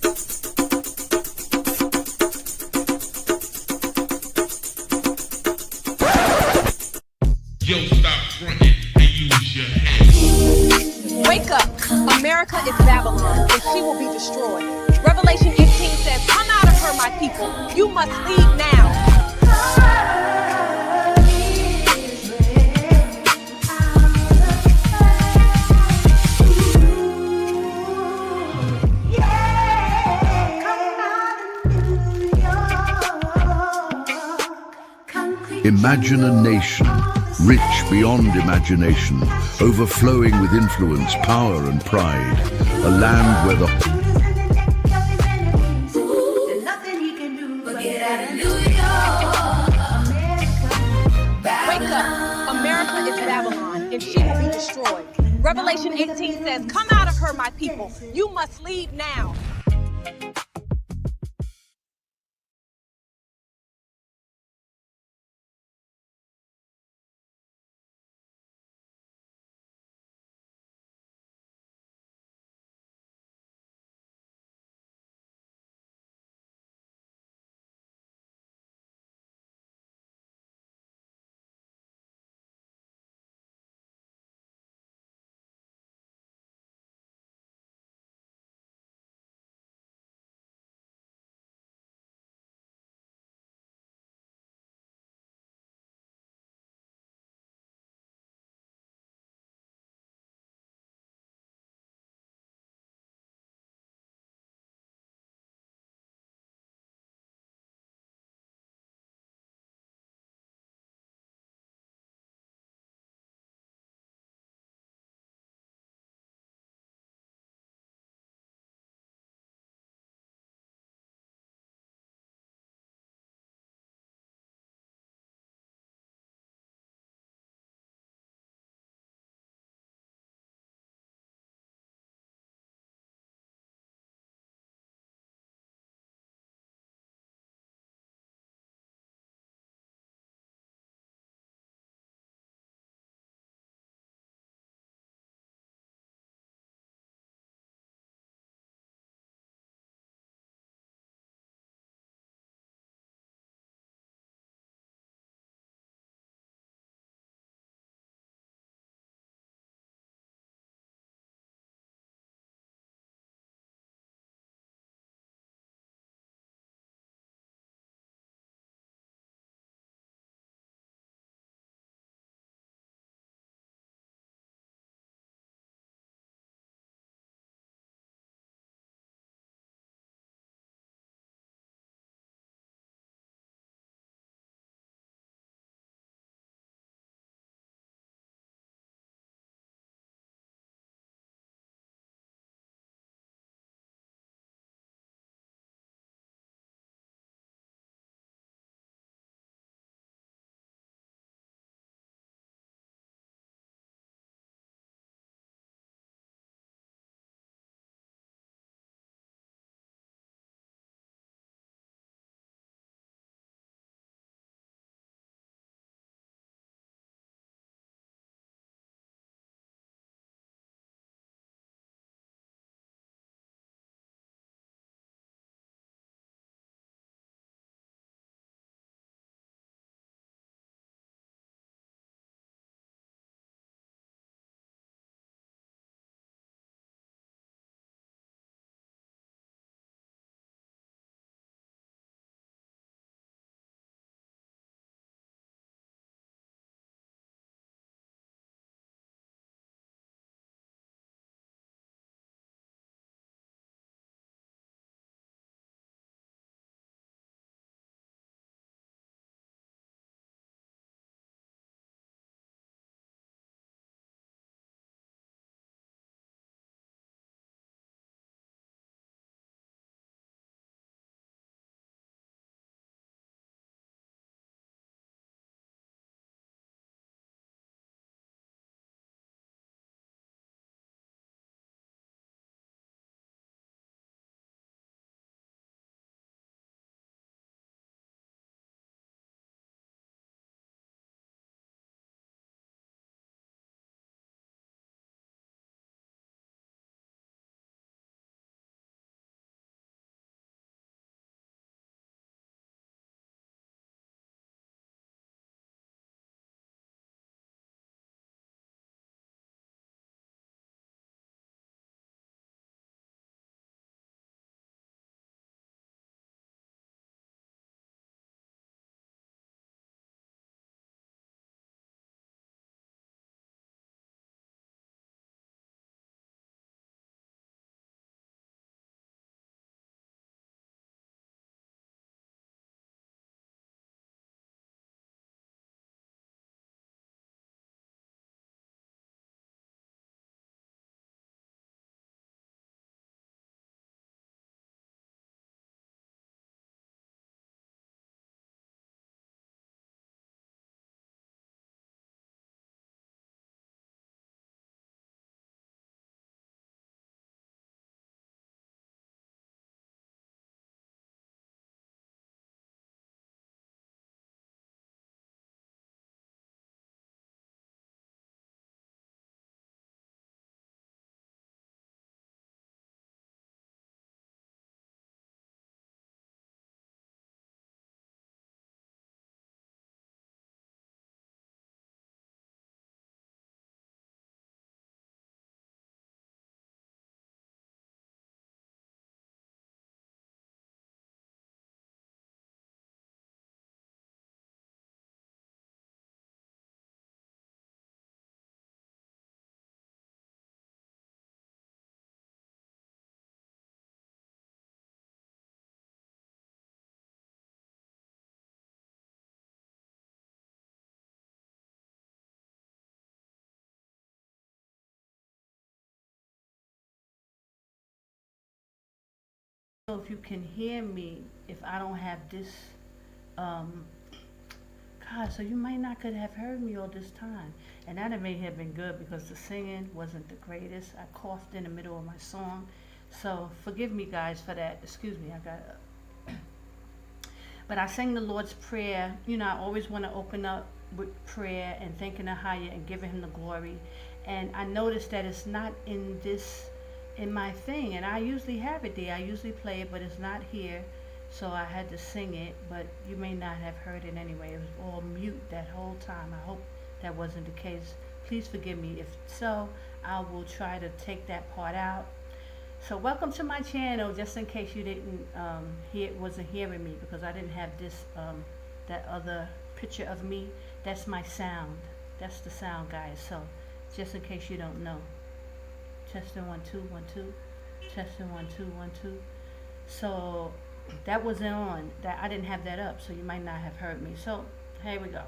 Yo, stop fronting and use your head. Wake up. America is Babylon, and she will be destroyed. Revelation 18 says, come out of her, my people. You must leave now. Imagine a nation, rich beyond imagination, overflowing with influence, power and pride. A land where the Wake up. America is Babylon, and she will be destroyed. Revelation 18 says, come out of her, my people. You must leave now. if you can hear me if I don't have this. God, so you might not could have heard me all this time. And that may have been good because the singing wasn't the greatest. I coughed in the middle of my song. So forgive me, guys, for that. Excuse me, I got but I sang the Lord's Prayer. I always want to open up with prayer and thanking AHAYAH and giving him the glory. And I noticed that it's not in my thing. And I usually have it there. I usually play it, but it's not here. So I had to sing it, but you may not have heard it anyway. It was all mute that whole time. I hope that wasn't the case. Please forgive me. If so, I will try to take that part out. So welcome to my channel, just in case you didn't wasn't hearing me, because I didn't have this that other picture of me. That's my sound. That's the sound, guys. So just in case you don't know. Testing 1 2 1 2. Testing 1 2 1 2. So that wasn't on. That I didn't have that up, so you might not have heard me. So here we go.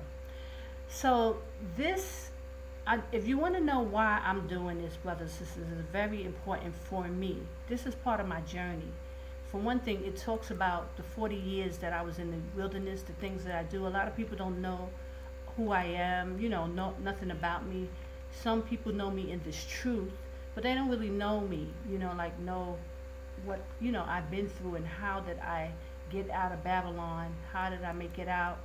So this, if you want to know why I'm doing this, brothers and sisters, is very important for me. This is part of my journey. For one thing, it talks about the 40 years that I was in the wilderness, the things that I do. A lot of people don't know who I am, know nothing about me. Some people know me in this truth, but they don't really know me, know what, I've been through and how did I get out of Babylon? How did I make it out?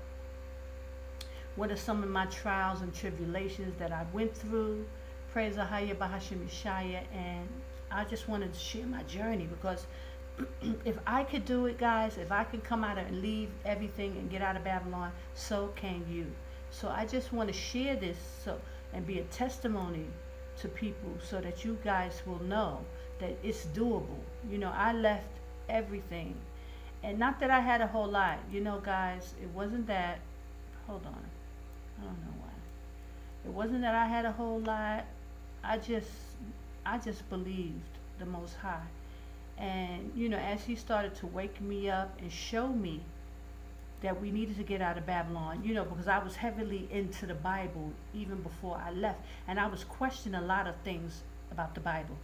What are some of my trials and tribulations that I went through? Praise AHAYAH, Yashaya, and I just wanted to share my journey, because if I could do it, guys, if I could come out and leave everything and get out of Babylon, so can you. So I just want to share this and be a testimony to people so that you guys will know that it's doable. I left everything, and not that I had a whole lot, guys, it wasn't that, hold on, I don't know why. It wasn't that I had a whole lot. I just believed the Most High. And, as he started to wake me up and show me that we needed to get out of Babylon, because I was heavily into the Bible even before I left. And I was questioning a lot of things about the Bible.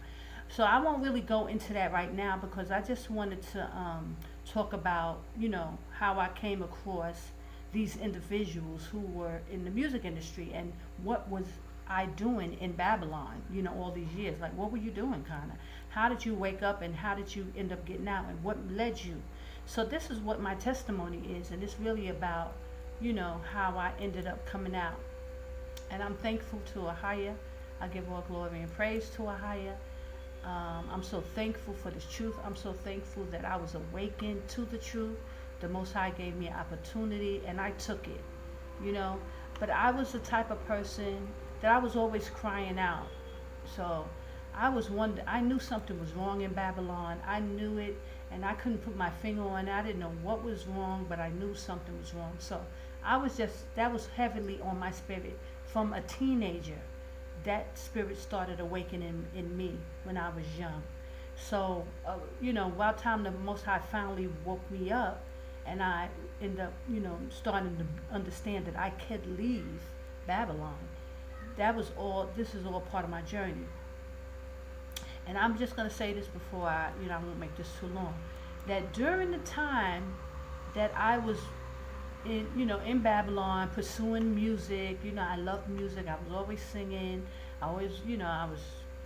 So I won't really go into that right now, because I just wanted to talk about, how I came across these individuals who were in the music industry, and what was I doing in Babylon, all these years. Like, what were you doing, kind of? How did you wake up, and how did you end up getting out, and what led you? So this is what my testimony is, and it's really about, how I ended up coming out. And I'm thankful to AHAYAH. I give all glory and praise to AHAYAH. I'm so thankful for this truth. I'm so thankful that I was awakened to the truth. The Most High gave me an opportunity, and I took it, But I was the type of person that I was always crying out. So I knew something was wrong in Babylon. I knew it, and I couldn't put my finger on it. I didn't know what was wrong, but I knew something was wrong. So that was heavily on my spirit from a teenager. That spirit started awakening in me when I was young. So, while time the Most High finally woke me up, and I ended up, starting to understand that I could leave Babylon. This is all part of my journey. And I'm just going to say this before I won't make this too long, that during the time that I was in Babylon pursuing music, I loved music. I was always singing. I was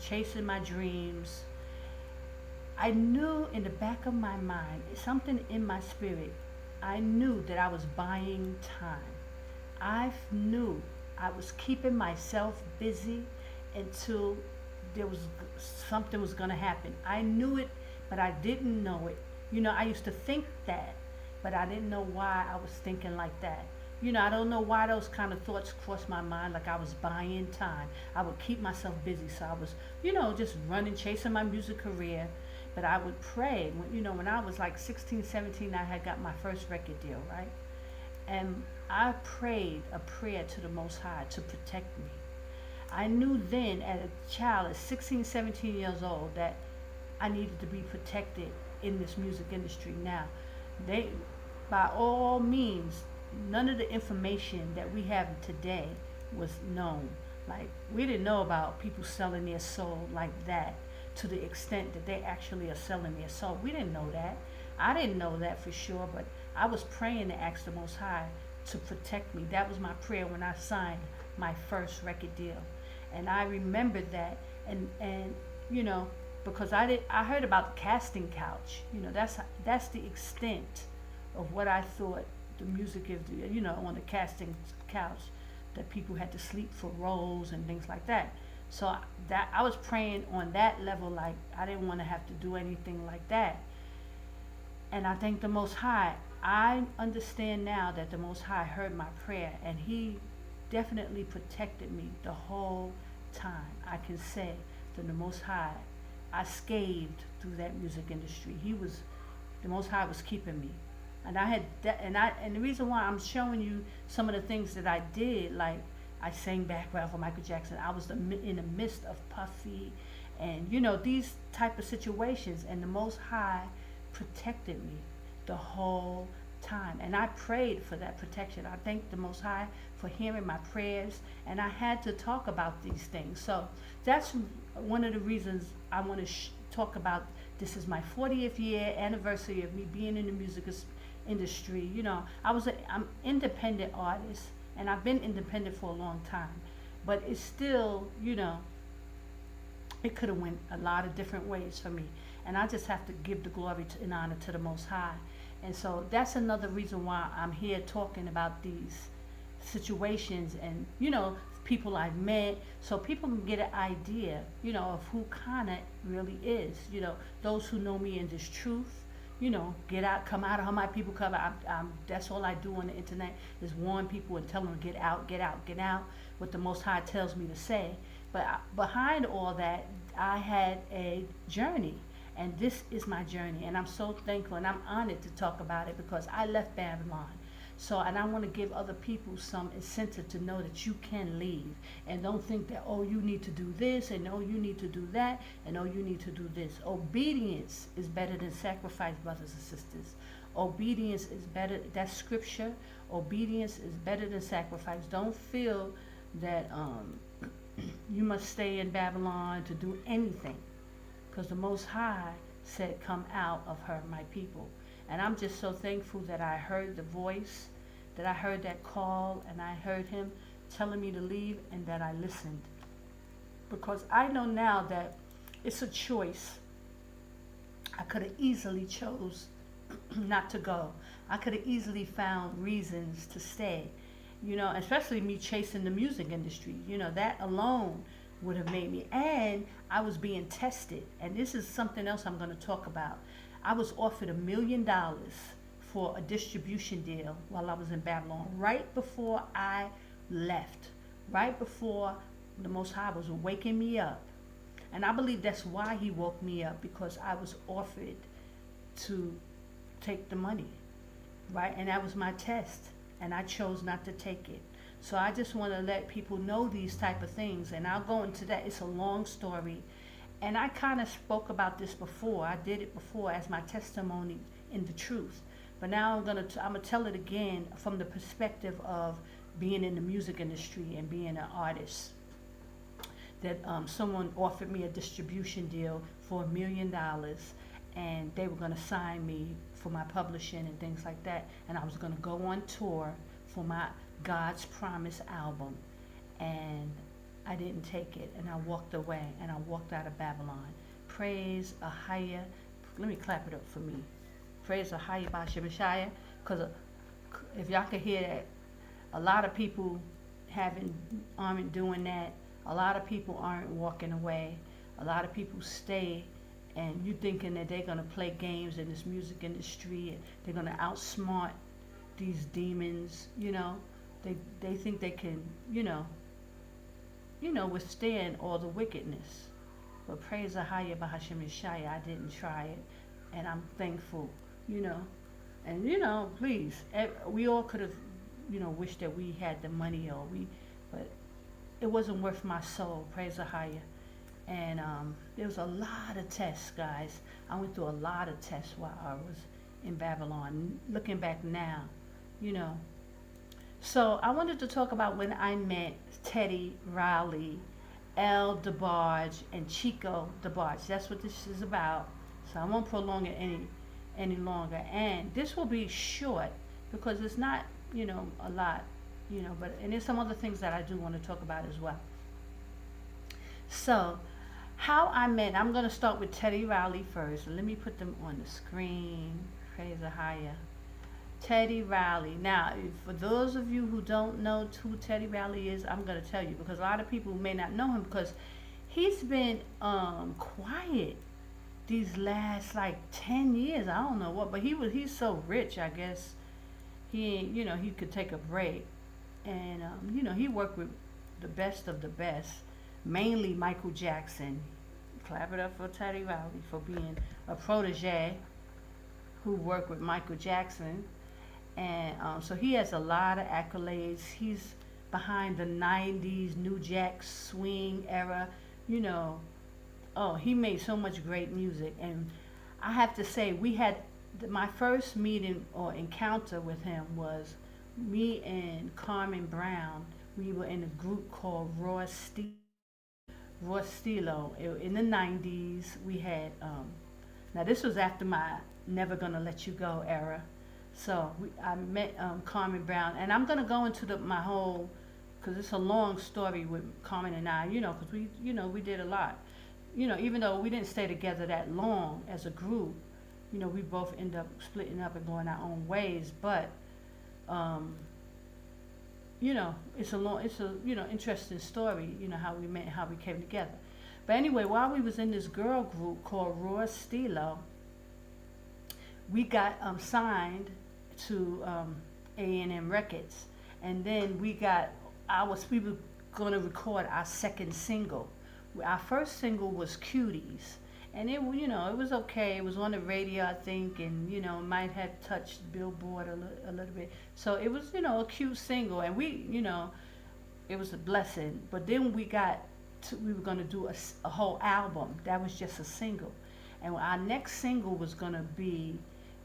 chasing my dreams. I knew in the back of my mind, something in my spirit, I knew that I was buying time. I knew I was keeping myself busy until something was going to happen. I knew it, but I didn't know it. I used to think that, but I didn't know why I was thinking like that. I don't know why those kind of thoughts crossed my mind, like I was buying time. I would keep myself busy, so I was, just running, chasing my music career. But I would pray. When I was like 16, 17, I had got my first record deal, right? And I prayed a prayer to the Most High to protect me. I knew then, as a child, at 16, 17 years old, that I needed to be protected in this music industry. Now, by all means, none of the information that we have today was known. Like, we didn't know about people selling their soul like that. to the extent that they actually are selling their soul. We didn't know that. I didn't know that for sure, but I was praying to ask the Most High to protect me. That was my prayer when I signed my first record deal. And I remembered that, and you know, because I heard about the casting couch. You know, that's the extent of what I thought the music is, you know, on the casting couch, that people had to sleep for roles and things like that. So that I was praying on that level, like I didn't want to have to do anything like that. And I thank the Most High. I understand now that the Most High heard my prayer, and He definitely protected me the whole time. I can say that the Most High, I scathed through that music industry. The Most High was keeping me. And I had that, and the reason why I'm showing you some of the things that I did, like I sang background for Michael Jackson. I was in the midst of Puffy, and you know, these type of situations, and the Most High protected me the whole time. And I prayed for that protection. I thank the Most High for hearing my prayers, and I had to talk about these things. So that's one of the reasons I want to talk about. This is my 40th year anniversary of me being in the music industry. You know, I'm independent artist, and I've been independent for a long time, but it's still, you know, it could have went a lot of different ways for me, and I just have to give the glory and honor to the Most High. And so that's another reason why I'm here talking about these situations, and you know, people I've met, so people can get an idea, you know, of who Kana really is. You know, those who know me in this truth, you know, get out, come out of my people cover. That's all I do on the internet, is warn people and tell them to get out, get out, get out, what the Most High tells me to say. But behind all that, I had a journey, and this is my journey, and I'm so thankful, and I'm honored to talk about it, because I left Babylon. So, and I want to give other people some incentive to know that you can leave, and don't think that, oh, you need to do this, and oh, you need to do that, and oh, you need to do this. Obedience is better than sacrifice, brothers and sisters. Obedience is better. That's scripture. Obedience is better than sacrifice. Don't feel that you must stay in Babylon to do anything, because the Most High said, come out of her, my people. And I'm just so thankful that I heard the voice, that I heard that call, and I heard Him telling me to leave, and that I listened. Because I know now that it's a choice. I could have easily chose not to go. I could have easily found reasons to stay. You know, especially me chasing the music industry. You know, that alone would have made me. And I was being tested. And this is something else I'm going to talk about. I was offered $1 million for a distribution deal while I was in Babylon, right before I left, right before the Most High was waking me up. And I believe that's why He woke me up, because I was offered to take the money, right? And that was my test, and I chose not to take it. So I just want to let people know these type of things, and I'll go into that. It's a long story. And I kind of spoke about this before. I did it before as my testimony in the truth. But now I'm gonna tell it again from the perspective of being in the music industry and being an artist. That someone offered me a distribution deal for $1 million, and they were gonna sign me for my publishing and things like that. And I was gonna go on tour for my God's Promise album, and I didn't take it, and I walked away, and I walked out of Babylon. Praise AHAYAH. Let me clap it up for me. Praise AHAYAH by Yashaya, because if y'all could hear that, a lot of people aren't doing that. A lot of people aren't walking away. A lot of people stay, and you thinking that they're gonna play games in this music industry, and they're gonna outsmart these demons. You know, they think they can, withstand all the wickedness. But praise AHAYAH by Yashaya, I didn't try it, and I'm thankful, And please, we all could have, wished that we had the money, but it wasn't worth my soul. Praise AHAYAH. And there was a lot of tests, guys. I went through a lot of tests while I was in Babylon. Looking back now, So I wanted to talk about when I met Teddy Riley Dabarge and Chico Dabarge. That's what this is about. So I won't prolong it any longer. And this will be short because it's not, a lot, but and there's some other things that I do want to talk about as well. So how I met, I'm going to start with Teddy Riley first. Let me put them on the screen. Praise AHAYAH. Teddy Riley. Now, for those of you who don't know who Teddy Riley is, I'm going to tell you because a lot of people may not know him because he's been quiet these last like 10 years. I don't know what, but he's so rich, I guess. He could take a break. And, he worked with the best of the best, mainly Michael Jackson. Clap it up for Teddy Riley for being a protege who worked with Michael Jackson. And so he has a lot of accolades. He's behind the 90s New Jack Swing era. He made so much great music. And I have to say, my first meeting or encounter with him was me and Carmen Brown. We were in a group called Raw Stilo. In the 90s, we had, now this was after my Never Gonna Let You Go era. So I met Carmen Brown, and I'm gonna go into my whole, because it's a long story with Carmen and I, because we did a lot. Even though we didn't stay together that long as a group, we both end up splitting up and going our own ways. But it's a interesting story, how we met, how we came together. But anyway, while we was in this girl group called Raw Stilo, we got signed to A&M Records, and then we were going to record our second single. Our first single was Cuties, and it was okay. It was on the radio, I think, and it might have touched Billboard a little bit. So it was a cute single, and it was a blessing. But then we were going to do a whole album. That was just a single, and our next single was going to be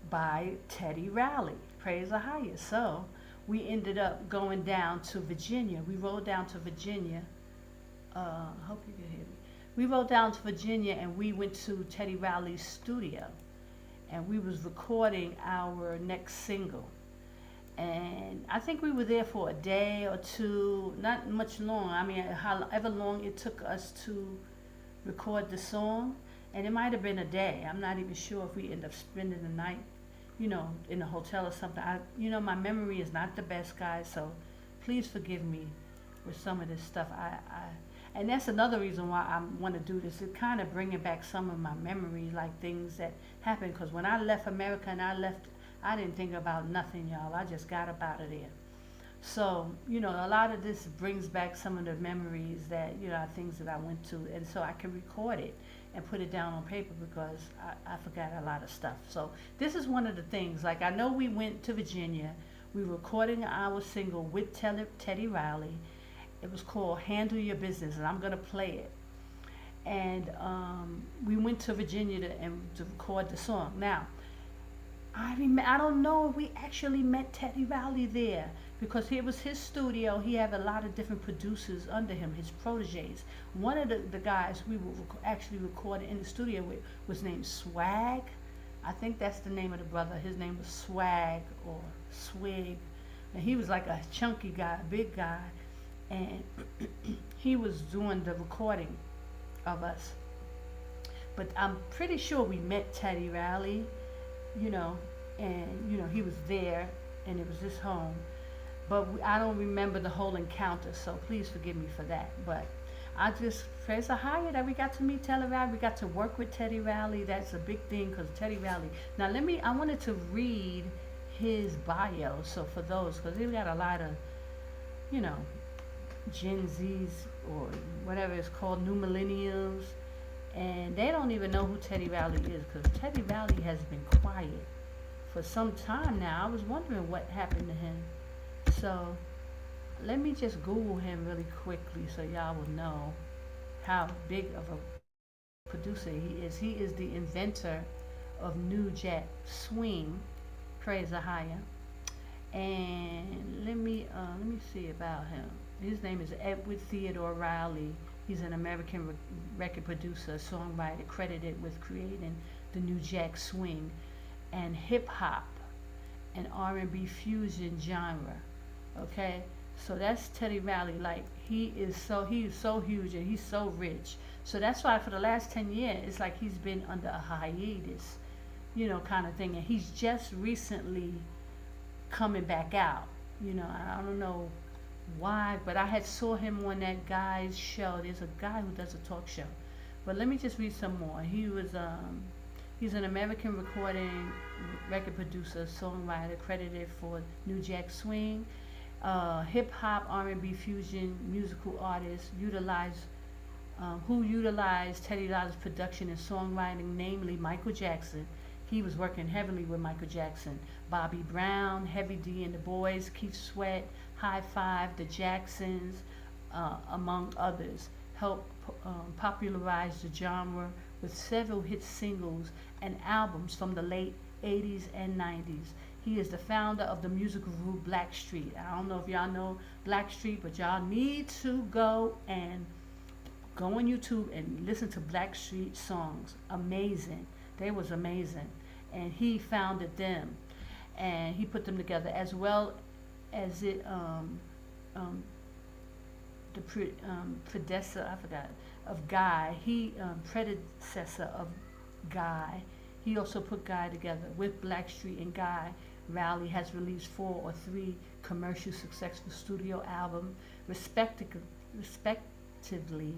by Teddy Riley. Praise AHAYAH. So we ended up going down to Virginia. We rode down to Virginia. Hope you can hear me. We rode down to Virginia and we went to Teddy Riley's studio, and we was recording our next single. And I think we were there for a day or two, not much long. I mean, however long it took us to record the song, and it might have been a day. I'm not even sure if we ended up spending the night, in a hotel or something. My memory is not the best, guys, so please forgive me with some of this stuff. And that's another reason why I want to do this. It's kind of bringing back some of my memories, like things that happened. Because when I left America and I didn't think about nothing, y'all. I just got up out of there. So, a lot of this brings back some of the memories that, things that I went to. And so I can record it and put it down on paper because I forgot a lot of stuff. So this is one of the things. Like, I know we went to Virginia. We were recording our single with Teddy Riley. It was called Handle Your Business, and I'm going to play it. And we went to Virginia to record the song. Now, I don't know if we actually met Teddy Riley there, because it was his studio. He had a lot of different producers under him, his proteges. One of the guys we were actually recording in the studio with was named Swag. I think that's the name of the brother. His name was Swag or Swig. And he was like a chunky guy, big guy. And he was doing the recording of us. But I'm pretty sure we met Teddy Riley, and he was there, and it was his home. But I don't remember the whole encounter, so please forgive me for that. But I just praise AHAYAH that we got to meet Teddy Riley. We got to work with Teddy Riley. That's a big thing, because Teddy Riley. Now I wanted to read his bio. So for those, because he's got a lot of, Gen Zs or whatever it's called, new millennials, and they don't even know who Teddy Riley is, because Teddy Riley has been quiet for some time now. I was wondering what happened to him. So let me just Google him really quickly so y'all will know how big of a producer he is. He is the inventor of New Jack Swing. Praise AHAYAH. And let me see about him. His name is Edward Theodore Riley. He's an American record producer, songwriter, credited with creating the New Jack Swing and hip hop and R&B fusion genre. Okay, so that's Teddy Riley. Like he is so huge and he's so rich. So that's why for the last 10 years, it's like he's been under a hiatus, you know, kind of thing. And he's just recently coming back out. You know, I don't know why, but I had saw him on that guy's show. There's a guy who does a talk show. But let me just read some more. He's an American record producer, songwriter, credited for New Jack Swing, hip hop, R&B fusion musical artist, who utilized Teddy Riley's production and songwriting, namely Michael Jackson. He was working heavily with Michael Jackson, Bobby Brown, Heavy D and the Boys, Keith Sweat, High Five, the Jacksons, among others. Helped popularize the genre with several hit singles and albums from the late 80s and 90s. He is the founder of the musical group Blackstreet. I don't know if y'all know Blackstreet, but y'all need to go on YouTube and listen to Blackstreet songs. Amazing. They was amazing. And he founded them. And he put them together, as well as the predecessor, I forgot, of Guy. Predecessor of Guy. He also put Guy together with Blackstreet and Guy. Riley has released 4 or 3 commercial successful studio albums, respectively.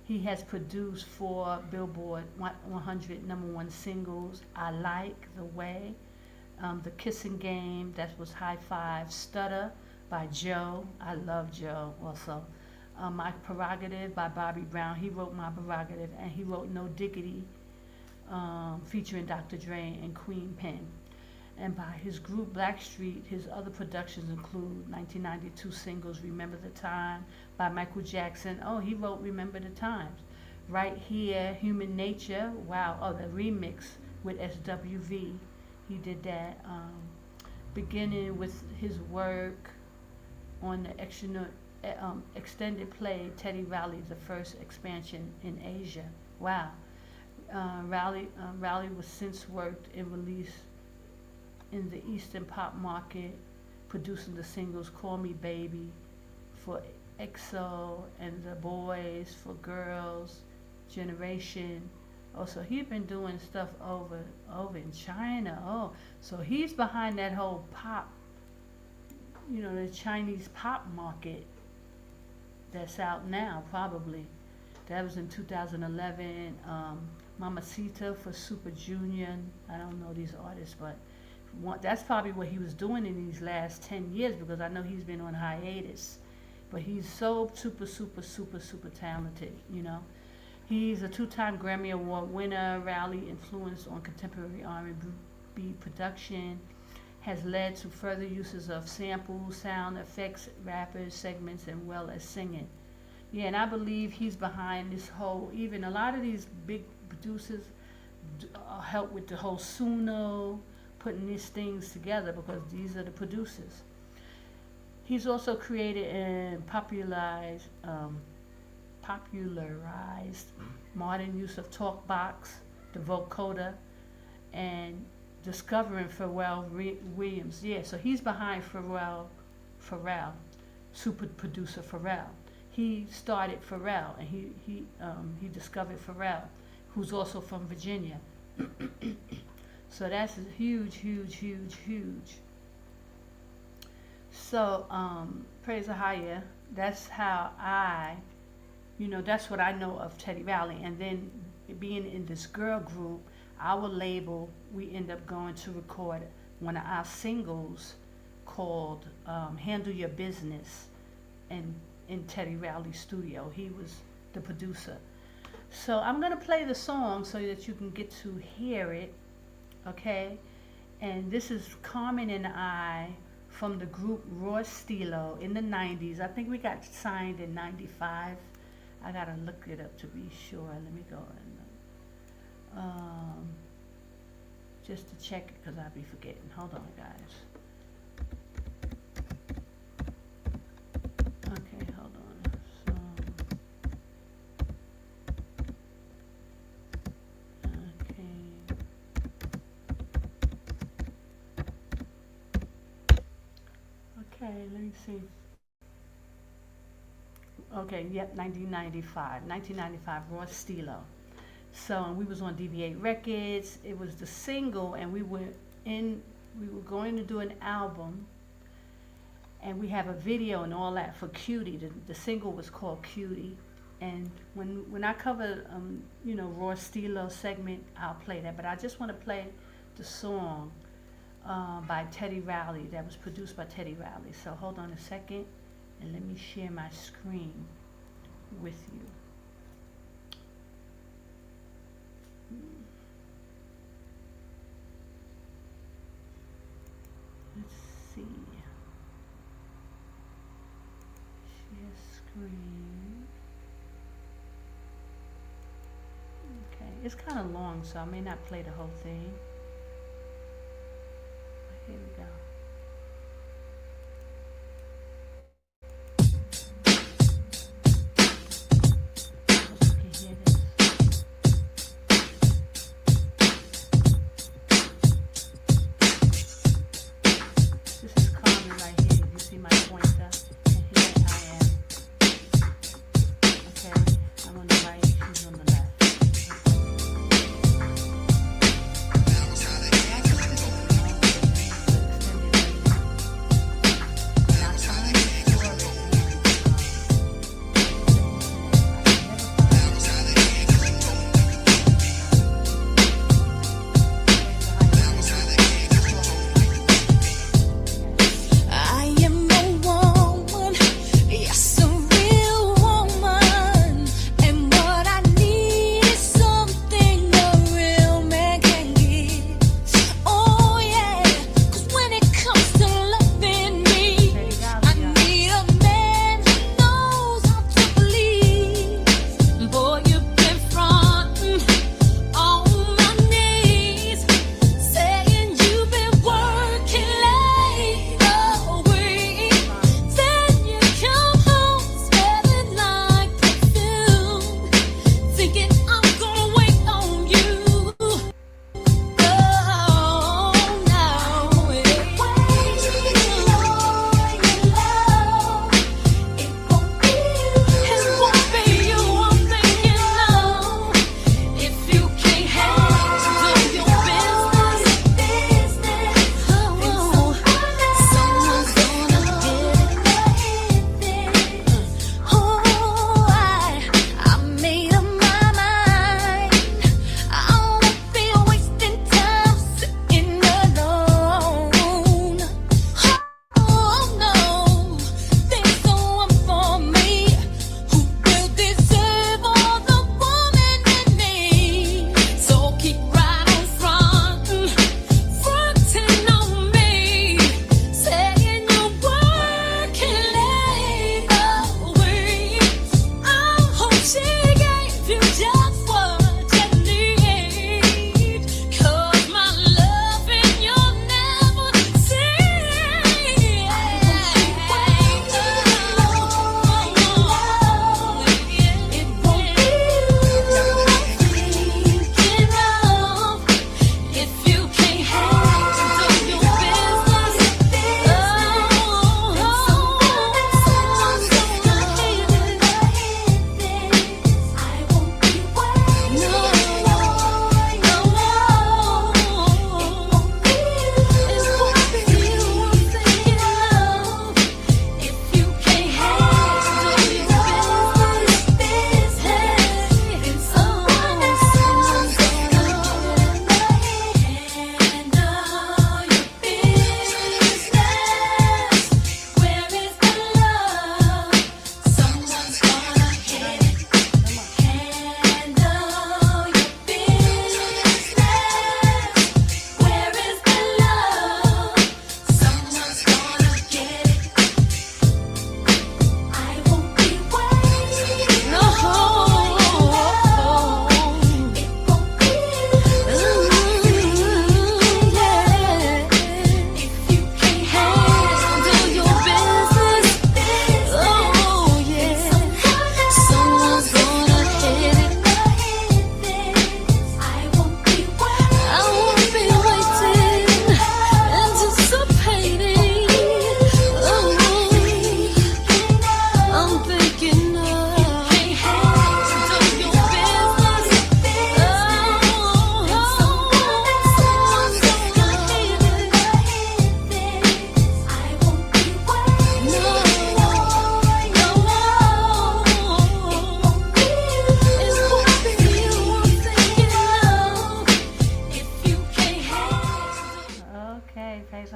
He has produced 4 Billboard 100 #1 singles: I Like the Way, The Kissing Game, that was High Five, Stutter by Joe, I love Joe also, My Prerogative by Bobby Brown, he wrote My Prerogative, and he wrote No Diggity, featuring Dr. Dre and Queen Pen. And by his group Blackstreet, his other productions include 1992 singles Remember the Time by Michael Jackson. Oh, he wrote Remember the Times. Right Here, Human Nature. Wow. Oh, the remix with SWV. He did that. Beginning with his work on the extended play Teddy Riley, the first expansion in Asia. Wow. Riley was since worked and released in the Eastern pop market, producing the singles Call Me Baby for EXO and The Boys for Girls Generation. Also, he's been doing stuff over in China. Oh, so he's behind that whole pop, you know, the Chinese pop market that's out now, probably. That was in 2011. Mamacita for Super Junior. I don't know these artists, but that's probably what he was doing in these last 10 years, because I know he's been on hiatus. But he's so super talented, you know. He's a 2-time Grammy Award winner. Riley influence on contemporary R&B production has led to further uses of samples, sound effects, rappers, segments, and well as singing. Yeah, and I believe he's behind this whole, even a lot of these big producers help with the whole Suno, putting these things together, because these are the producers. He's also created and popularized modern use of TalkBox, the vocoder, and discovering Pharrell Williams. Yeah, so he's behind Pharrell, super producer Pharrell. He started Pharrell, and he discovered Pharrell, who's also from Virginia. So that's huge. So, praise AHAYAH. That's how that's what I know of Teddy Riley. And then being in this girl group, our label, we end up going to record one of our singles called Handle Your Business in Teddy Riley's studio. He was the producer. So I'm going to play the song so that you can get to hear it. Okay, and this is Carmen and I from the group Raw Stilo in the 90s. I think we got signed in 95. I gotta look it up to be sure. Let me go and just to check it, because I'll be forgetting. Hold on, guys. Okay, hold on. So Okay, let me see. Okay, yep, 1995, Raw Steelo. So, and we was on DV8 Records. It was the single, and we were going to do an album, and we have a video and all that for Cutie. The single was called Cutie. And when I cover, you know, Raw Steelo segment, I'll play that. But I just want to play the song by Teddy Riley that was produced by Teddy Riley. So hold on a second, and let me share my screen with you. Let's see. Share screen. Okay, it's kind of long, so I may not play the whole thing. But here we go. Hope you can hear this. This is Carmen right here. You see my pointer, and here I am. Okay, I'm on the right, she's on the left.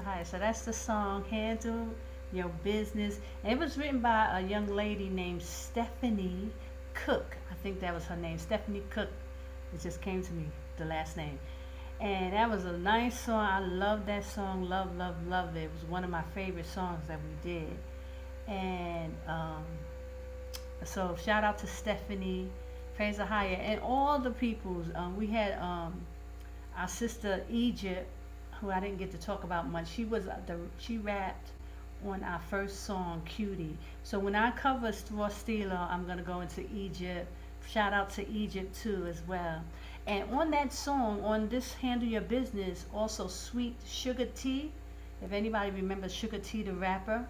AHAYAH'S. So that's the song, Handle Your Business. And it was written by a young lady named Stephanie Cook. I think that was her name, Stephanie Cook. It just came to me, the last name. And that was a nice song. I love that song. Love, love, love it. It was one of my favorite songs that we did. And so shout out to Stephanie, praise AHAYAH, and all the peoples. We had our sister Egypt, who I didn't get to talk about much. She rapped on our first song, Cutie. So when I cover Straw Stealer, I'm gonna go into Egypt. Shout out to Egypt too as well. And on that song, on this Handle Your Business, also Sweet Sugar T, if anybody remembers Sugar T the rapper,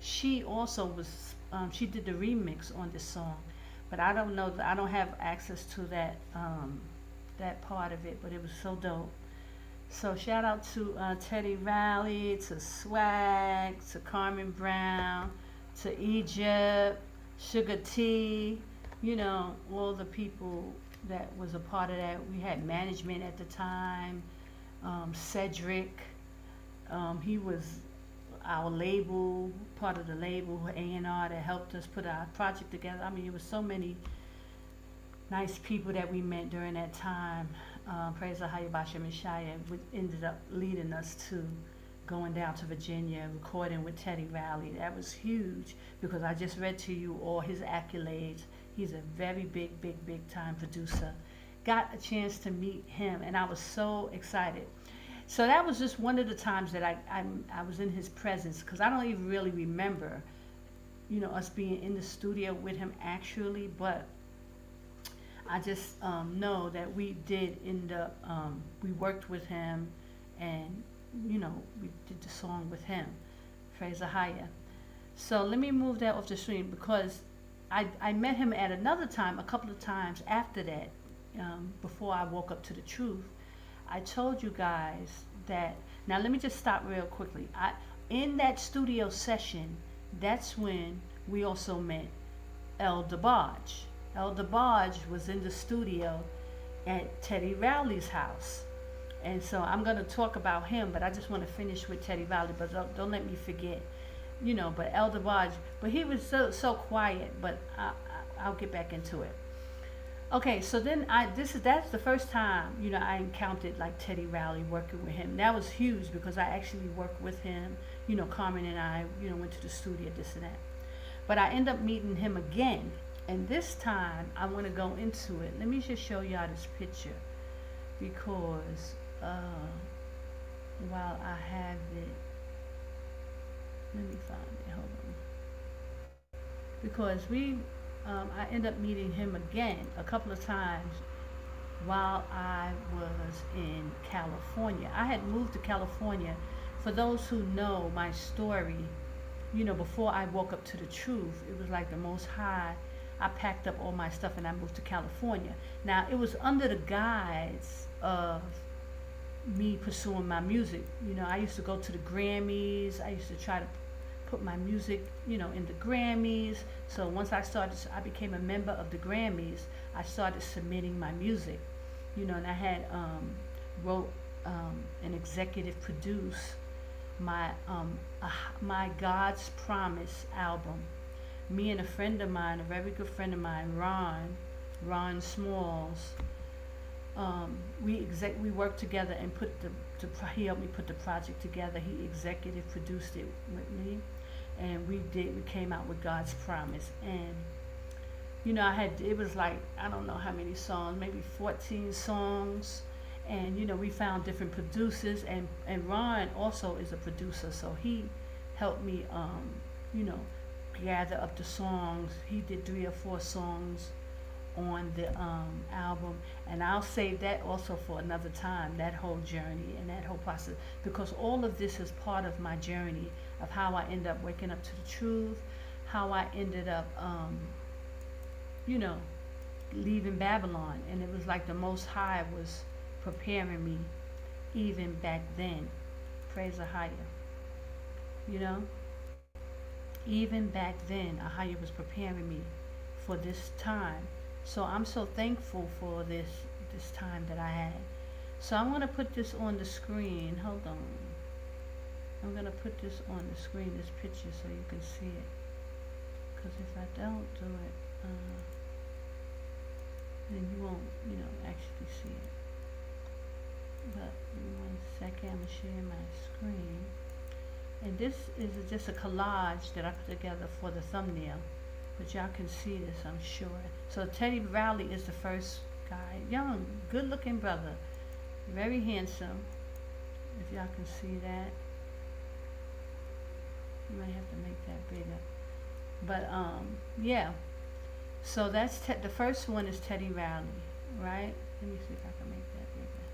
she also was, she did the remix on this song. But I don't know, I don't have access to that, that part of it, but it was so dope. So shout out to Teddy Riley, to Swag, to Carmen Brown, to Egypt, Sugar T, you know, all the people that was a part of that. We had management at the time, Cedric, he was our label, part of the label, A&R, that helped us put our project together. I mean, it was so many nice people that we met during that time. Praise AHAYAH, Yashaya, which ended up leading us to going down to Virginia, recording with Teddy Riley. That was huge because I just read to you all his accolades. He's a very big time producer. Got a chance to meet him, and I was so excited. So that was just one of the times that I was in his presence, because I don't even really remember, you know, us being in the studio with him actually, but I just know that we did end up, we worked with him, and, you know, we did the song with him. Praise AHAYAH. So let me move that off the screen, because I met him at another time, a couple of times after that, before I woke up to the truth. I told you guys that, now let me just stop real quickly. In that studio session, that's when we also met Dabarge. Dabarge was in the studio at Teddy Riley's house. And so I'm going to talk about him, but I just want to finish with Teddy Riley, but don't let me forget, you know, but Dabarge, but he was so quiet, but I'll get back into it. Okay, so then that's the first time, you know, I encountered like Teddy Riley, working with him. That was huge because I actually worked with him. You know, Carmen and I, you know, went to the studio, this and that. But I end up meeting him again, and this time I want to go into it. Let me just show y'all this picture, because while I have it, let me find it. Hold on. Because I end up meeting him again a couple of times while I was in California. I had moved to California. For those who know my story, you know, before I woke up to the truth, it was like the Most High. I packed up all my stuff and I moved to California. Now, it was under the guise of me pursuing my music. You know, I used to go to the Grammys. I used to try to put my music, you know, in the Grammys. So once I became a member of the Grammys, I started submitting my music, you know, and I had wrote and executive produced my God's Promise album. Me and a friend of mine, a very good friend of mine, Ron Smalls, we worked together and he helped me put the project together. He executive produced it with me, and we came out with God's Promise. And you know, it was like, I don't know how many songs, maybe 14 songs. And you know, we found different producers, and Ron also is a producer, so he helped me you know, gather up the songs. He did 3 or 4 songs on the album, and I'll save that also for another time, that whole journey and that whole process, because all of this is part of my journey of how I ended up waking up to the truth, how I ended up you know, leaving Babylon. And it was like the Most High was preparing me even back then. Praise AHAYAH. You know, even back then AHAYAH was preparing me for this time. So I'm so thankful for this time that I had. So I'm going to put this on the screen. Hold on. I'm gonna put this on the screen, this picture, so you can see it. Because if I don't do it, then you won't, actually see it. But give me 1 second, I'm sharing my screen. And this is just a collage that I put together for the thumbnail. But y'all can see this, I'm sure. So Teddy Riley is the first guy. Young, good looking brother. Very handsome. If y'all can see that. You might have to make that bigger. But yeah. So that's the first one is Teddy Riley, right? Let me see if I can make that bigger.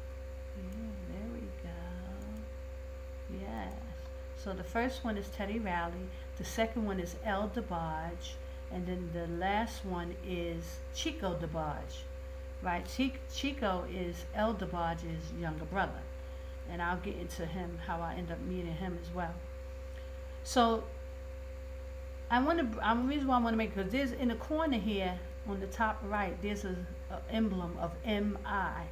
Yeah, there we go. Yes. So the first one is Teddy Riley. The second one is Dabarge. And then the last one is Chico Dabarge, right? Chico is Dabarge's younger brother. And I'll get into him, how I end up meeting him as well. So the reason why I want to make, because there's in the corner here on the top right, there's a emblem of MI.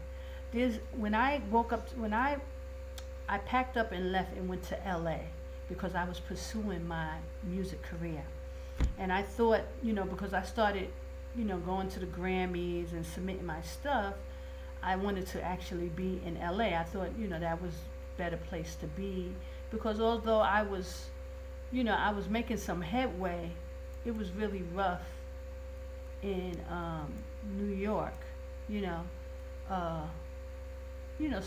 When I woke up, I packed up and left and went to LA because I was pursuing my music career. And I thought, because I started, going to the Grammys and submitting my stuff, I wanted to actually be in LA. I thought, that was a better place to be, because although I was making some headway, it was really rough in New York, so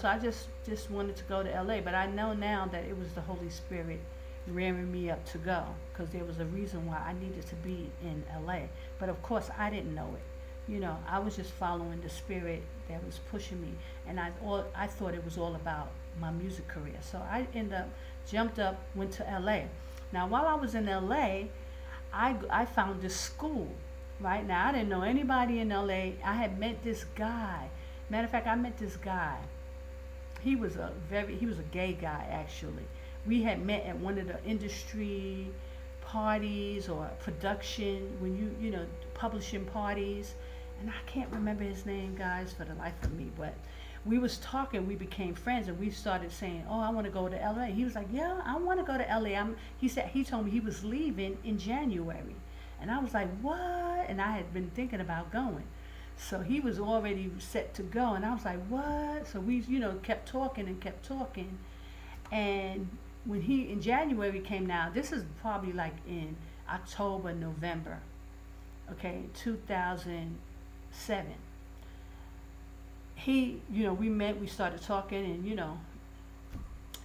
I just wanted to go to LA. But I know now that it was the Holy Spirit rearing me up to go, because there was a reason why I needed to be in LA. But of course I didn't know it. I was just following the spirit that was pushing me, and I thought it was all about my music career. So I jumped up, went to LA. Now while I was in LA, I found this school. Right now I didn't know anybody in LA. I had met this guy. Matter of fact, I met this guy. He was a gay guy, actually. We had met at one of the industry parties or production, when publishing parties, and I can't remember his name, guys, for the life of me, but we was talking, we became friends, and we started saying, oh, I want to go to LA. He was like, yeah, I want to go to LA. He told me he was leaving in January, and I was like, what? And I had been thinking about going. So he was already set to go, and I was like, what? So we, kept talking, and when in January came now, this is probably like in October, November, okay, 2007. We met, we started talking, and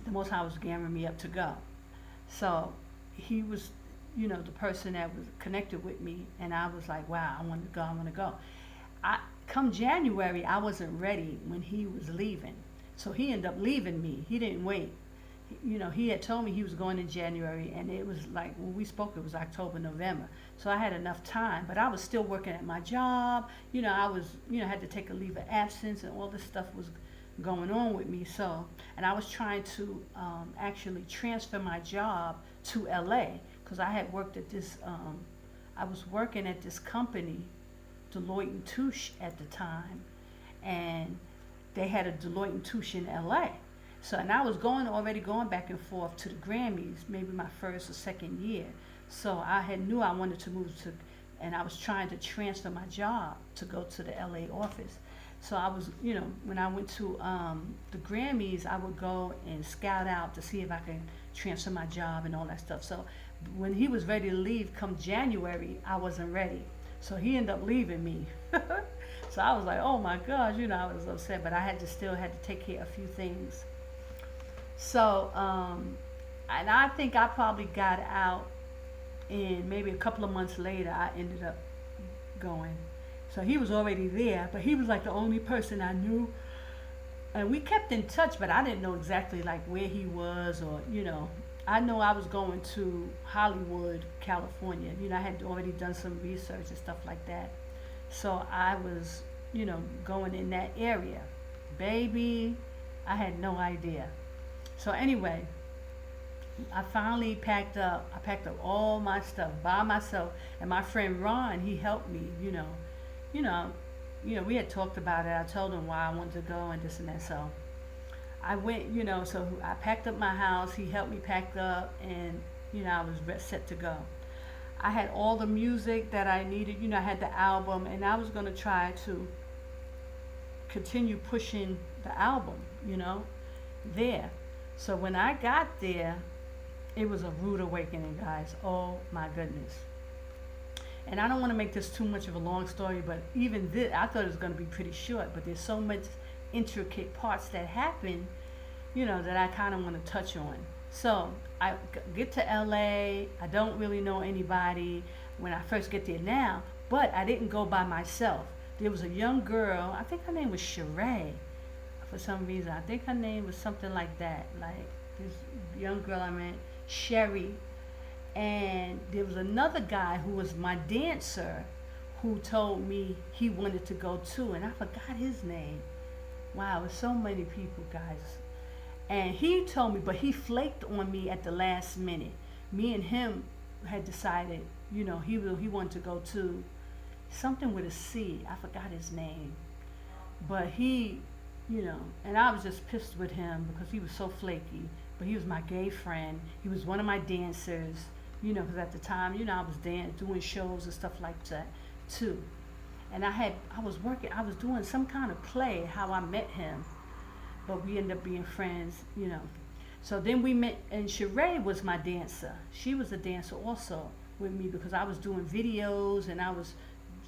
the Most High was gearing me up to go. So he was, the person that was connected with me, and I was like, wow, I want to go. Come January, I wasn't ready when he was leaving. So he ended up leaving me. He didn't wait. He had told me he was going in January, and it was like, when we spoke, it was October, November. So I had enough time, but I was still working at my job. I was, had to take a leave of absence, and all this stuff was going on with me. So, and I was trying to actually transfer my job to LA, because I had worked at this, I was working at this company, Deloitte and Touche at the time, and they had a Deloitte and Touche in LA. So, and I was already going back and forth to the Grammys, maybe my first or second year. So I knew I wanted to move to, and I was trying to transfer my job to go to the LA office. So I was, when I went to the Grammys, I would go and scout out to see if I could transfer my job and all that stuff. So when he was ready to leave come January, I wasn't ready. So he ended up leaving me. So I was like, oh my gosh, I was upset, but I still had to take care of a few things. So, and I think I probably got out, and maybe a couple of months later, I ended up going. So he was already there, but he was like the only person I knew. And we kept in touch, but I didn't know exactly like where he was, or, I know I was going to Hollywood, California. I had already done some research and stuff like that. So I was, going in that area. Baby, I had no idea. So anyway, I finally packed up. I packed up all my stuff by myself, and my friend Ron, he helped me. We had talked about it. I told him why I wanted to go and this and that. So I went, so I packed up my house. He helped me pack up, and I was set to go. I had all the music that I needed. I had the album, and I was gonna try to continue pushing the album, there. So when I got there, it was a rude awakening, guys. Oh my goodness. And I don't want to make this too much of a long story, but even this, I thought it was going to be pretty short, but there's so much intricate parts that happen, that I kind of want to touch on. So I get to LA. I don't really know anybody when I first get there now, but I didn't go by myself. There was a young girl, I think her name was Sheree for some reason. I think her name was something like that, like this young girl I met, Sherry. And there was another guy who was my dancer who told me he wanted to go too, and I forgot his name. Wow, there's so many people, guys. And he told me, but he flaked on me at the last minute. Me and him had decided, he wanted to go too. Something with a C, I forgot his name. But he, and I was just pissed with him because he was so flaky. But he was my gay friend. He was one of my dancers, because at the time, I was doing shows and stuff like that too. And I was doing some kind of play, how I met him. But we ended up being friends, So then we met, and Sheree was my dancer. She was a dancer also with me because I was doing videos, and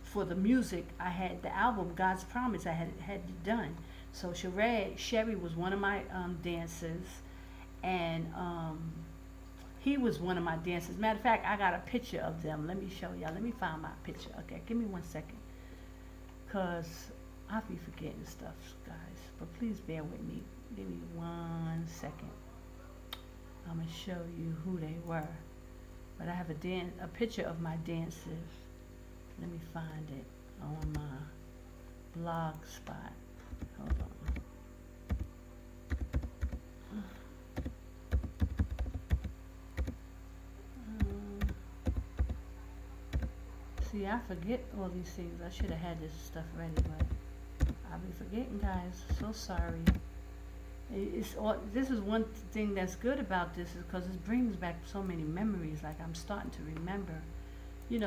for the music, I had the album, God's Promise, I had done. So Sherry was one of my dancers, and he was one of my dancers. Matter of fact, I got a picture of them. Let me show y'all. Let me find my picture. Okay, give me 1 second. Because I'll be forgetting stuff, guys. But please bear with me. Give me 1 second. I'm going to show you who they were. But I have a picture of my dancers. Let me find it on my blog spot. Hold on. See, I forget all these things. I should have had this stuff ready, but I'll be forgetting, guys. So sorry. This is one thing that's good about this is because it brings back so many memories. Like I'm starting to remember,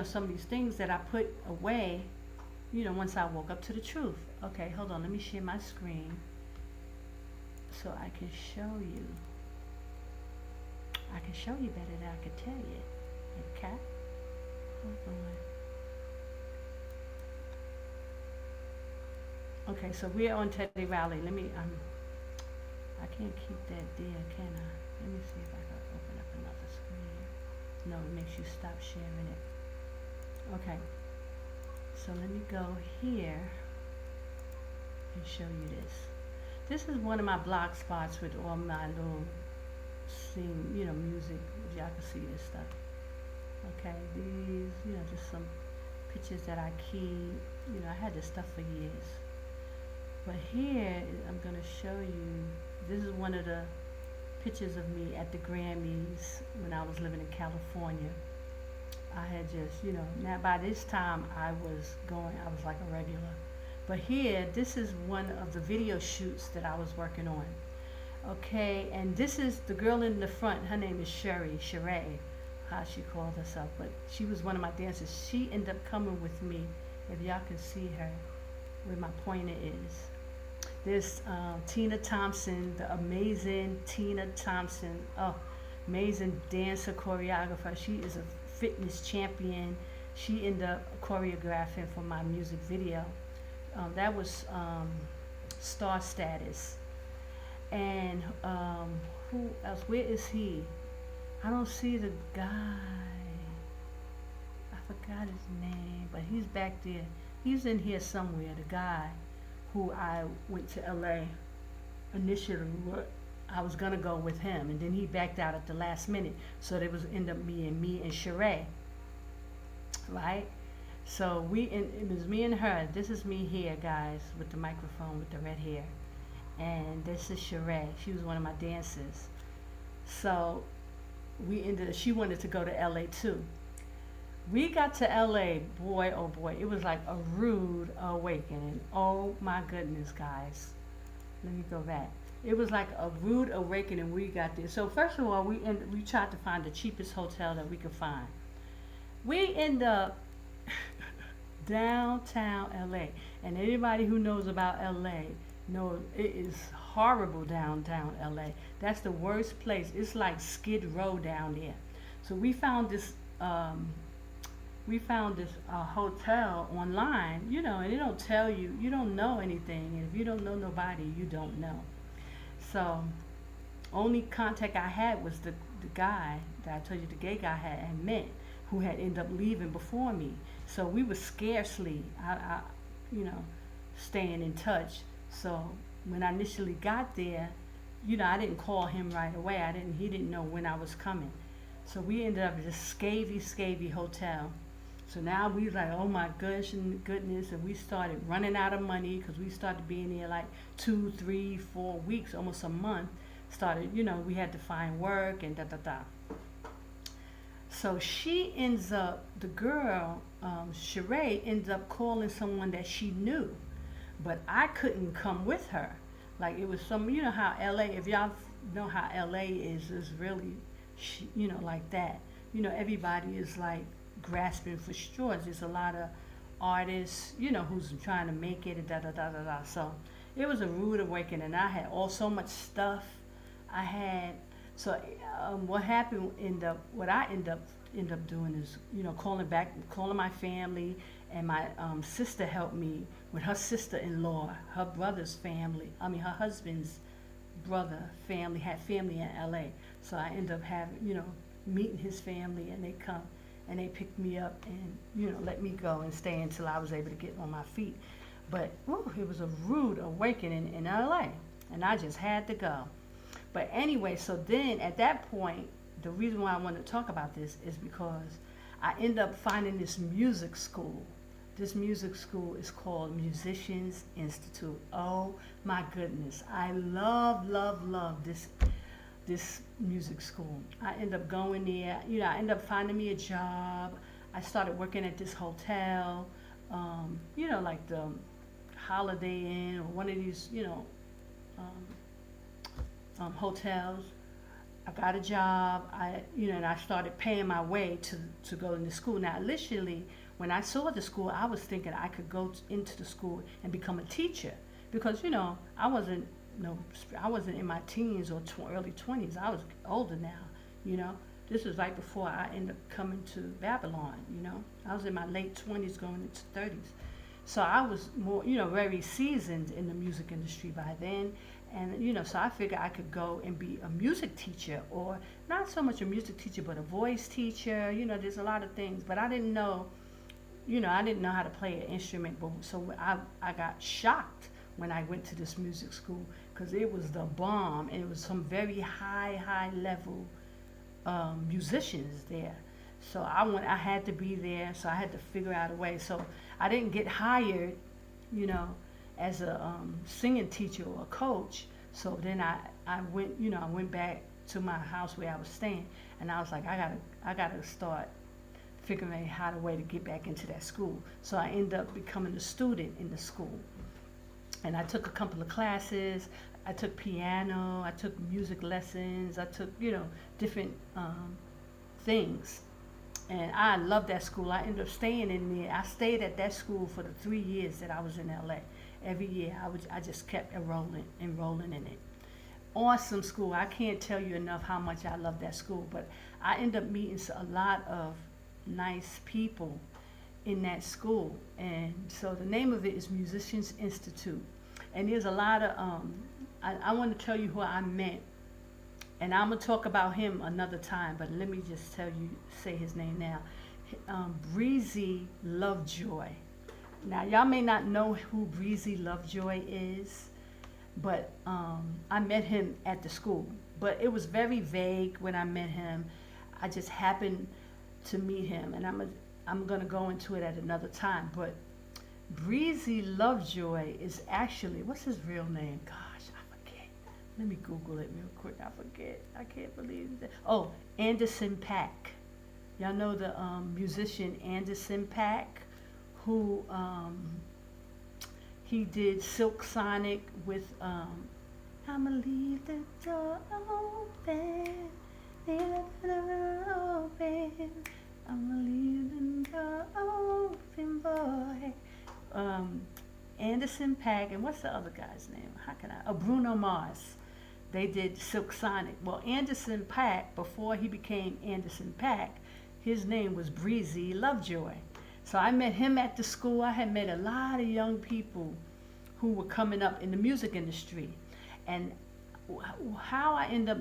some of these things that I put away, once I woke up to the truth. Okay, hold on. Let me share my screen so I can show you. I can show you better than I could tell you. Okay? Hold on. Okay, so we're on Teddy Riley. Let me, I can't keep that there, can I? Let me see if I can open up another screen. No, it makes you stop sharing it. Okay, so let me go here and show you this. This is one of my blog spots with all my little music. Y'all can see this stuff. Okay, these, just some pictures that I keep. I had this stuff for years. But here, I'm going to show you, this is one of the pictures of me at the Grammys when I was living in California. I had just, now by this time I was like a regular. But here, this is one of the video shoots that I was working on. Okay, and this is the girl in the front. Her name is Sheree, how she called herself. But she was one of my dancers. She ended up coming with me, if y'all can see her, where my pointer is. This Tina Thompson, the amazing Tina Thompson, amazing dancer, choreographer. She is a fitness champion. She ended up choreographing for my music video. That was Star Status. And who else? Where is he? I don't see the guy. I forgot his name, but he's back there. He's in here somewhere, the guy who I went to LA initially. I was gonna go with him, and then he backed out at the last minute. So there was end up being me and Sheree, right? So it was me and her. This is me here, guys, with the microphone with the red hair, and this is Sheree. She was one of my dancers. So she wanted to go to LA too. We got to LA, boy, oh boy, it was like a rude awakening. Oh my goodness, guys. Let me go back. it was like a rude awakening when we got there. So first of all, we tried to find the cheapest hotel that we could find. We end up downtown LA, and anybody who knows about LA knows it is horrible downtown LA. That's the worst place. It's like Skid Row down there. So we found this hotel online, you know, and it don't tell you, you don't know anything, and if you don't know nobody, you don't know. So only contact I had was the guy that I told you, the gay guy had met, who had ended up leaving before me. So we were scarcely, staying in touch. So when I initially got there, you know, I didn't call him right away. He didn't know when I was coming. So we ended up at this scavy hotel. So now we like, oh my goodness, and we started running out of money because we started being there like 2, 3, 4 weeks, almost a month. Started, you know, we had to find work and da. So she ends up, the girl, Sheree, ends up calling someone that she knew, but I couldn't come with her. Like it was some, you know how LA, if y'all know how LA is really, you know, like that. You know, everybody is like grasping for straws. There's a lot of artists, you know, who's trying to make it and da. So it was a rude awakening. I had so much stuff I had. So what happened what I end up doing is, you know, calling my family, and my sister helped me with her sister-in-law, her brother's family. Her husband's brother family had family in LA. So I end up meeting his family, and they come and they picked me up and, you know, let me go and stay until I was able to get on my feet. But it was a rude awakening in LA, and I just had to go. But anyway, so then at that point, the reason why I want to talk about this is because I end up finding this music school. This music school is called Musicians Institute. Oh my goodness, I love this music school. I end up going there. You know, I end up finding me a job. I started working at this hotel, you know, like the Holiday Inn or one of these, you know, hotels. I got a job. And I started paying my way to go into school. Now, initially, when I saw the school, I was thinking I could go into the school and become a teacher, because, you know, I wasn't in my teens or early 20s. I was older now, you know. This was right before I ended up coming to Babylon, you know. I was in my late 20s going into 30s. So I was more, you know, very seasoned in the music industry by then. And, you know, so I figured I could go and be a music teacher, or not so much a music teacher, but a voice teacher. You know, there's a lot of things, but I didn't know, you know, I didn't know how to play an instrument. But so I got shocked when I went to this music school, because it was the bomb, and it was some very high level musicians there. So I had to be there, so I had to figure out a way. So I didn't get hired, you know, as a singing teacher or a coach. So then I went back to my house where I was staying, and I was like, I gotta start figuring out a way to get back into that school. So I ended up becoming a student in the school, and I took a couple of classes. I took piano, I took music lessons, I took, you know, different things. And I loved that school. I ended up staying in there. I stayed at that school for the 3 years that I was in LA. Every year I just kept enrolling in it. Awesome school. I can't tell you enough how much I love that school. But I ended up meeting a lot of nice people in that school. And so the name of it is Musicians Institute. And there's a lot of, I want to tell you who I met. And I'm going to talk about him another time, but let me just say his name now. Breezy Lovejoy. Now, y'all may not know who Breezy Lovejoy is, but I met him at the school. But it was very vague when I met him. I just happened to meet him, and I'm going to go into it at another time. But Breezy Lovejoy is actually, what's his real name? Gosh, I forget. Let me Google it real quick. I forget. I can't believe that. Oh, Anderson .Paak. Y'all know the musician Anderson .Paak, who he did Silk Sonic with I'ma leave the door open. Leave the door open. I'ma leave the door open, boy. Anderson .Paak, and what's the other guy's name? Bruno Mars. They did Silk Sonic. Well, Anderson .Paak, before he became Anderson .Paak, his name was Breezy Lovejoy. So I met him at the school. I had met a lot of young people who were coming up in the music industry. And how I ended up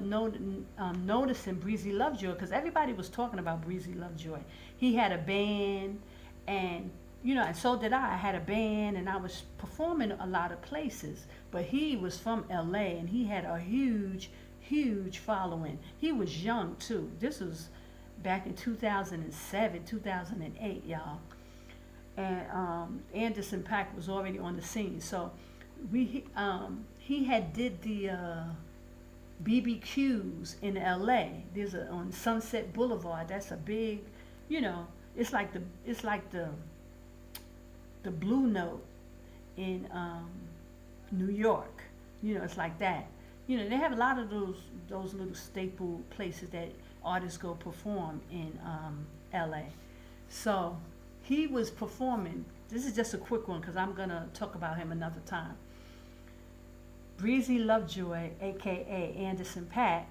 noticing Breezy Lovejoy, because everybody was talking about Breezy Lovejoy. He had a band, and and so did I. I had a band, and I was performing a lot of places. But he was from LA, and he had a huge, huge following. He was young too. This was back in 2007, 2008, y'all. And Anderson .Paak was already on the scene. So he had did the BBQs in LA. There's on Sunset Boulevard. That's a big, it's like the Blue Note in New York. It's like that. They have a lot of those little staple places that artists go perform in LA. So he was performing. This is just a quick one because I'm gonna talk about him another time. Breezy Lovejoy, aka Anderson .Paak,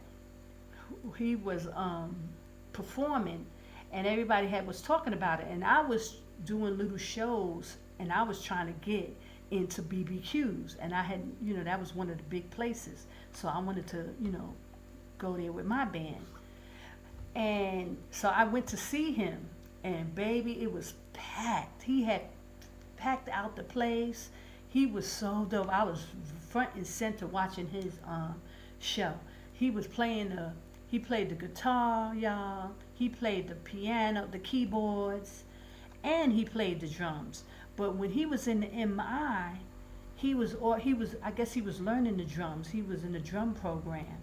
he was performing, and everybody was talking about it. And I was doing little shows, and I was trying to get into BBQs, and I had, that was one of the big places. So I wanted to, go there with my band. And so I went to see him, and baby, it was packed. He had packed out the place. He was so dope. I was front and center watching his show. He was he played the guitar, y'all. He played the piano, the keyboards, and he played the drums. But when he was in the MI, I guess he was learning the drums. He was in the drum program.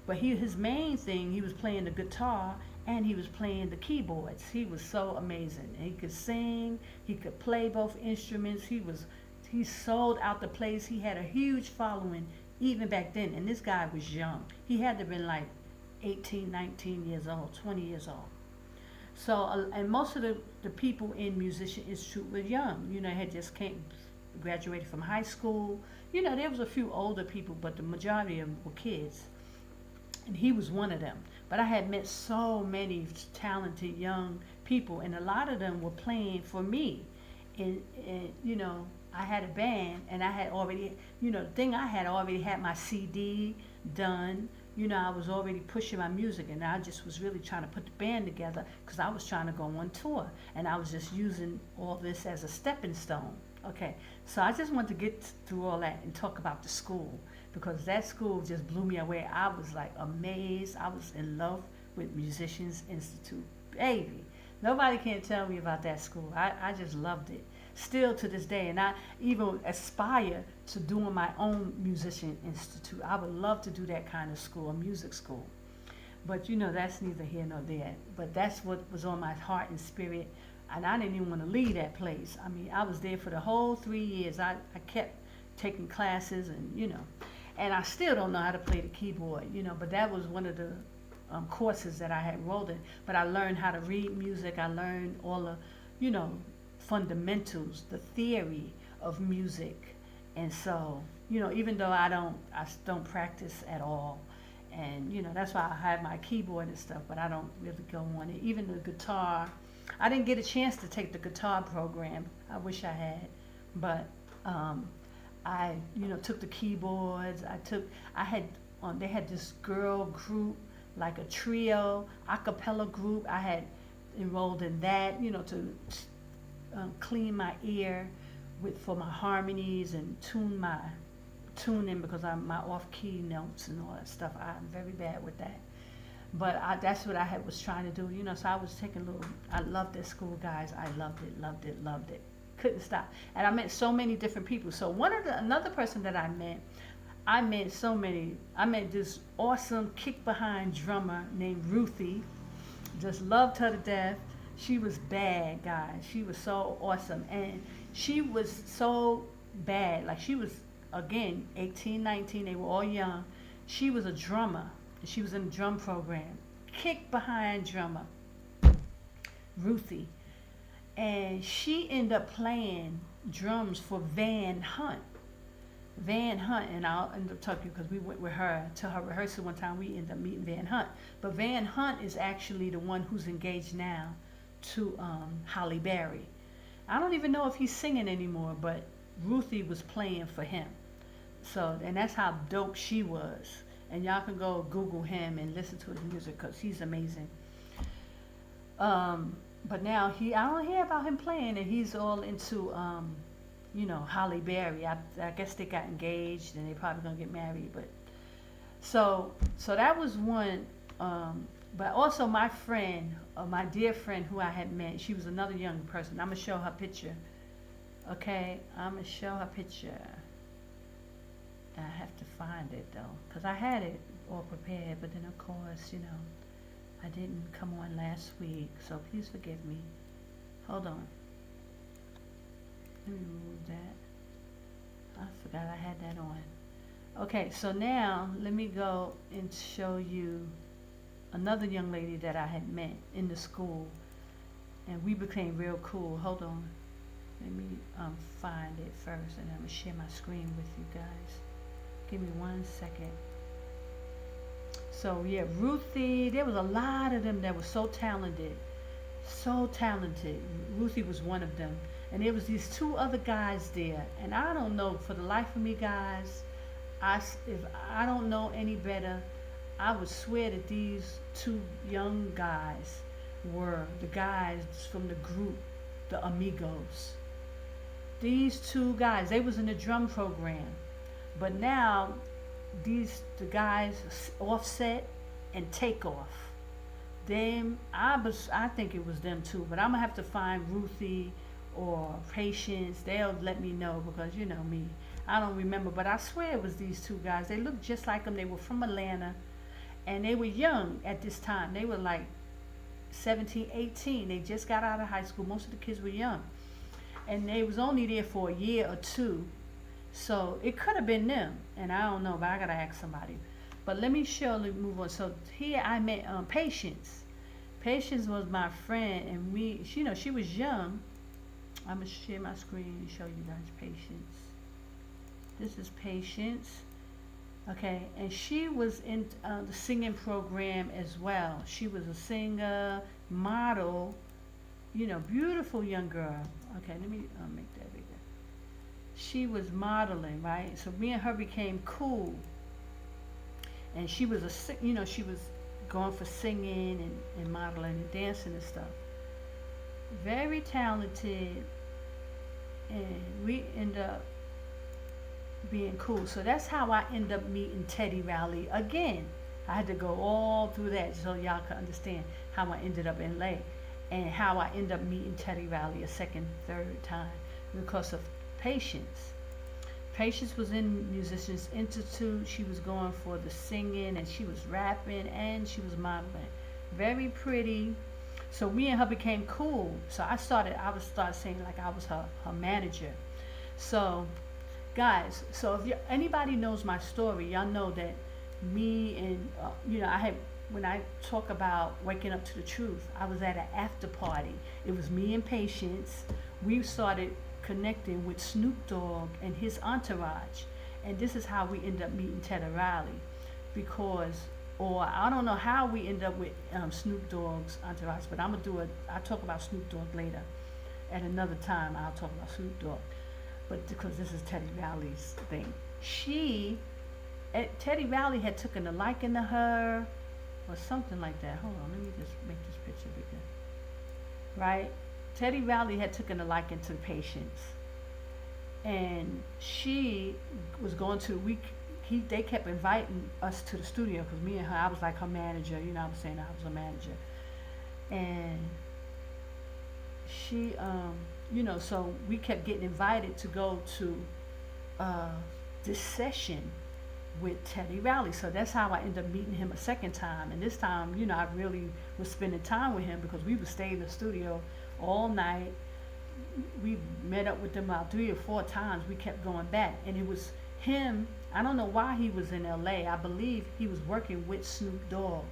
But his main thing, he was playing the guitar and he was playing the keyboards. He was so amazing. And he could sing, he could play both instruments. He sold out the place. He had a huge following even back then. And this guy was young. He had to have been like 18, 19 years old, 20 years old. So, and most of the people in Musician Institute were young. Had just graduated from high school. There was a few older people, but the majority of them were kids. And he was one of them. But I had met so many talented young people, and a lot of them were playing for me. And I had a band, and I had already, I had already had my CD done. I was already pushing my music, and I just was really trying to put the band together because I was trying to go on tour, and I was just using all this as a stepping stone. Okay, so I just wanted to get through all that and talk about the school, because that school just blew me away. I was like amazed. I was in love with Musicians Institute. Baby, nobody can tell me about that school. I just loved it. Still to this day, and I even aspire to doing my own Musician Institute. I would love to do that kind of school, a music school. But that's neither here nor there. But that's what was on my heart and spirit, and I didn't even want to leave that place. I mean, I was there for the whole 3 years. I kept taking classes, and and I still don't know how to play the keyboard, but that was one of the courses that I had enrolled in. But I learned how to read music. I learned all the, fundamentals, the theory of music. And so, even though I don't practice at all, and that's why I have my keyboard and stuff, but I don't really go on it. Even the guitar, I didn't get a chance to take the guitar program. I wish I had, but I took the keyboards. They had this girl group, like a trio, a cappella group. I had enrolled in that, to clean my ear for my harmonies and tune in, because my off-key notes and all that stuff. I'm very bad with that. But that's what I was trying to do, so I was taking I loved that school, guys. I loved it. Couldn't stop. And I met so many different people. So another person that I met so many. I met this awesome kick behind drummer named Ruthie. Just loved her to death. She was bad, guys. She was so awesome. And she was so bad. Like, she was again, 18, 19, they were all young. She was a drummer. She was in a drum program. Kick behind drummer, Ruthie. And she ended up playing drums for Van Hunt. Van Hunt, and I'll end up talking because we went with her to her rehearsal one time. We ended up meeting Van Hunt. But Van Hunt is actually the one who's engaged now to Halle Berry. I don't even know if he's singing anymore, but Ruthie was playing for him. So, and that's how dope she was. And y'all can go Google him and listen to his music because he's amazing. But now I don't hear about him playing, and he's all into, Halle Berry. I guess they got engaged, and they probably gonna get married. But so that was one. But also my friend, my dear friend who I had met, she was another young person. I'm gonna show her picture. Okay, I'm gonna show her picture. I have to find it though, because I had it all prepared, but then of course, I didn't come on last week, so please forgive me. Hold on. Let me remove that. I forgot I had that on. Okay, so now let me go and show you another young lady that I had met in the school, and we became real cool. Hold on. Let me find it first, and I'm going to share my screen with you guys. Give me 1 second. So yeah, Ruthie, there was a lot of them that were so talented. So talented. Ruthie was one of them. And there was these two other guys there. And I don't know, for the life of me, guys, if I don't know any better, I would swear that these two young guys were the guys from the group, the Amigos. These two guys, they was in the drum program. But now, the guys, Offset and Takeoff, I think it was them too, but I'm going to have to find Ruthie or Patience. They'll let me know because you know me. I don't remember, but I swear it was these two guys. They looked just like them. They were from Atlanta, and they were young at this time. They were like 17, 18. They just got out of high school. Most of the kids were young. And they was only there for a year or two. So it could have been them, and I don't know, but I gotta ask somebody. But let me move on. So here I met Patience. Patience was my friend, and she was young. I'm gonna share my screen and show you guys Patience. This is Patience. Okay, and she was in the singing program as well. She was a singer, model, beautiful young girl. Okay, let me make that bigger. She was modeling, right? So me and her became cool. And she was she was going for singing and modeling and dancing and stuff. Very talented. And we end up being cool. So that's how I end up meeting Teddy Riley again. I had to go all through that so y'all could understand how I ended up in LA and how I end up meeting Teddy Riley a second, third time because of Patience. Patience was in Musicians Institute. She was going for the singing, and she was rapping, and she was modeling. Very pretty. So me and her became cool. So I would start saying like I was her manager. So guys, so if anybody knows my story, y'all know that me and when I talk about waking up to the truth, I was at an after party. It was me and Patience. We started connecting with Snoop Dogg and his entourage, and this is how we end up meeting Teddy Riley, or I don't know how we end up with Snoop Dogg's entourage, but I'll talk about Snoop Dogg later. At another time, I'll talk about Snoop Dogg, but because this is Teddy Riley's thing. Teddy Riley had taken a liking to her, or something like that. Hold on, let me just make this picture bigger. Right? Teddy Riley had taken a liking to Patience, and she was going to. They kept inviting us to the studio because me and her, I was like her manager. I was saying I was a manager, and she, so we kept getting invited to go to this session with Teddy Riley. So that's how I ended up meeting him a second time, and this time, I really was spending time with him because we would stay in the studio all night. We met up with them about 3 or 4 times. We kept going back, and him, I don't know why he was in LA. I believe he was working with Snoop Dogg,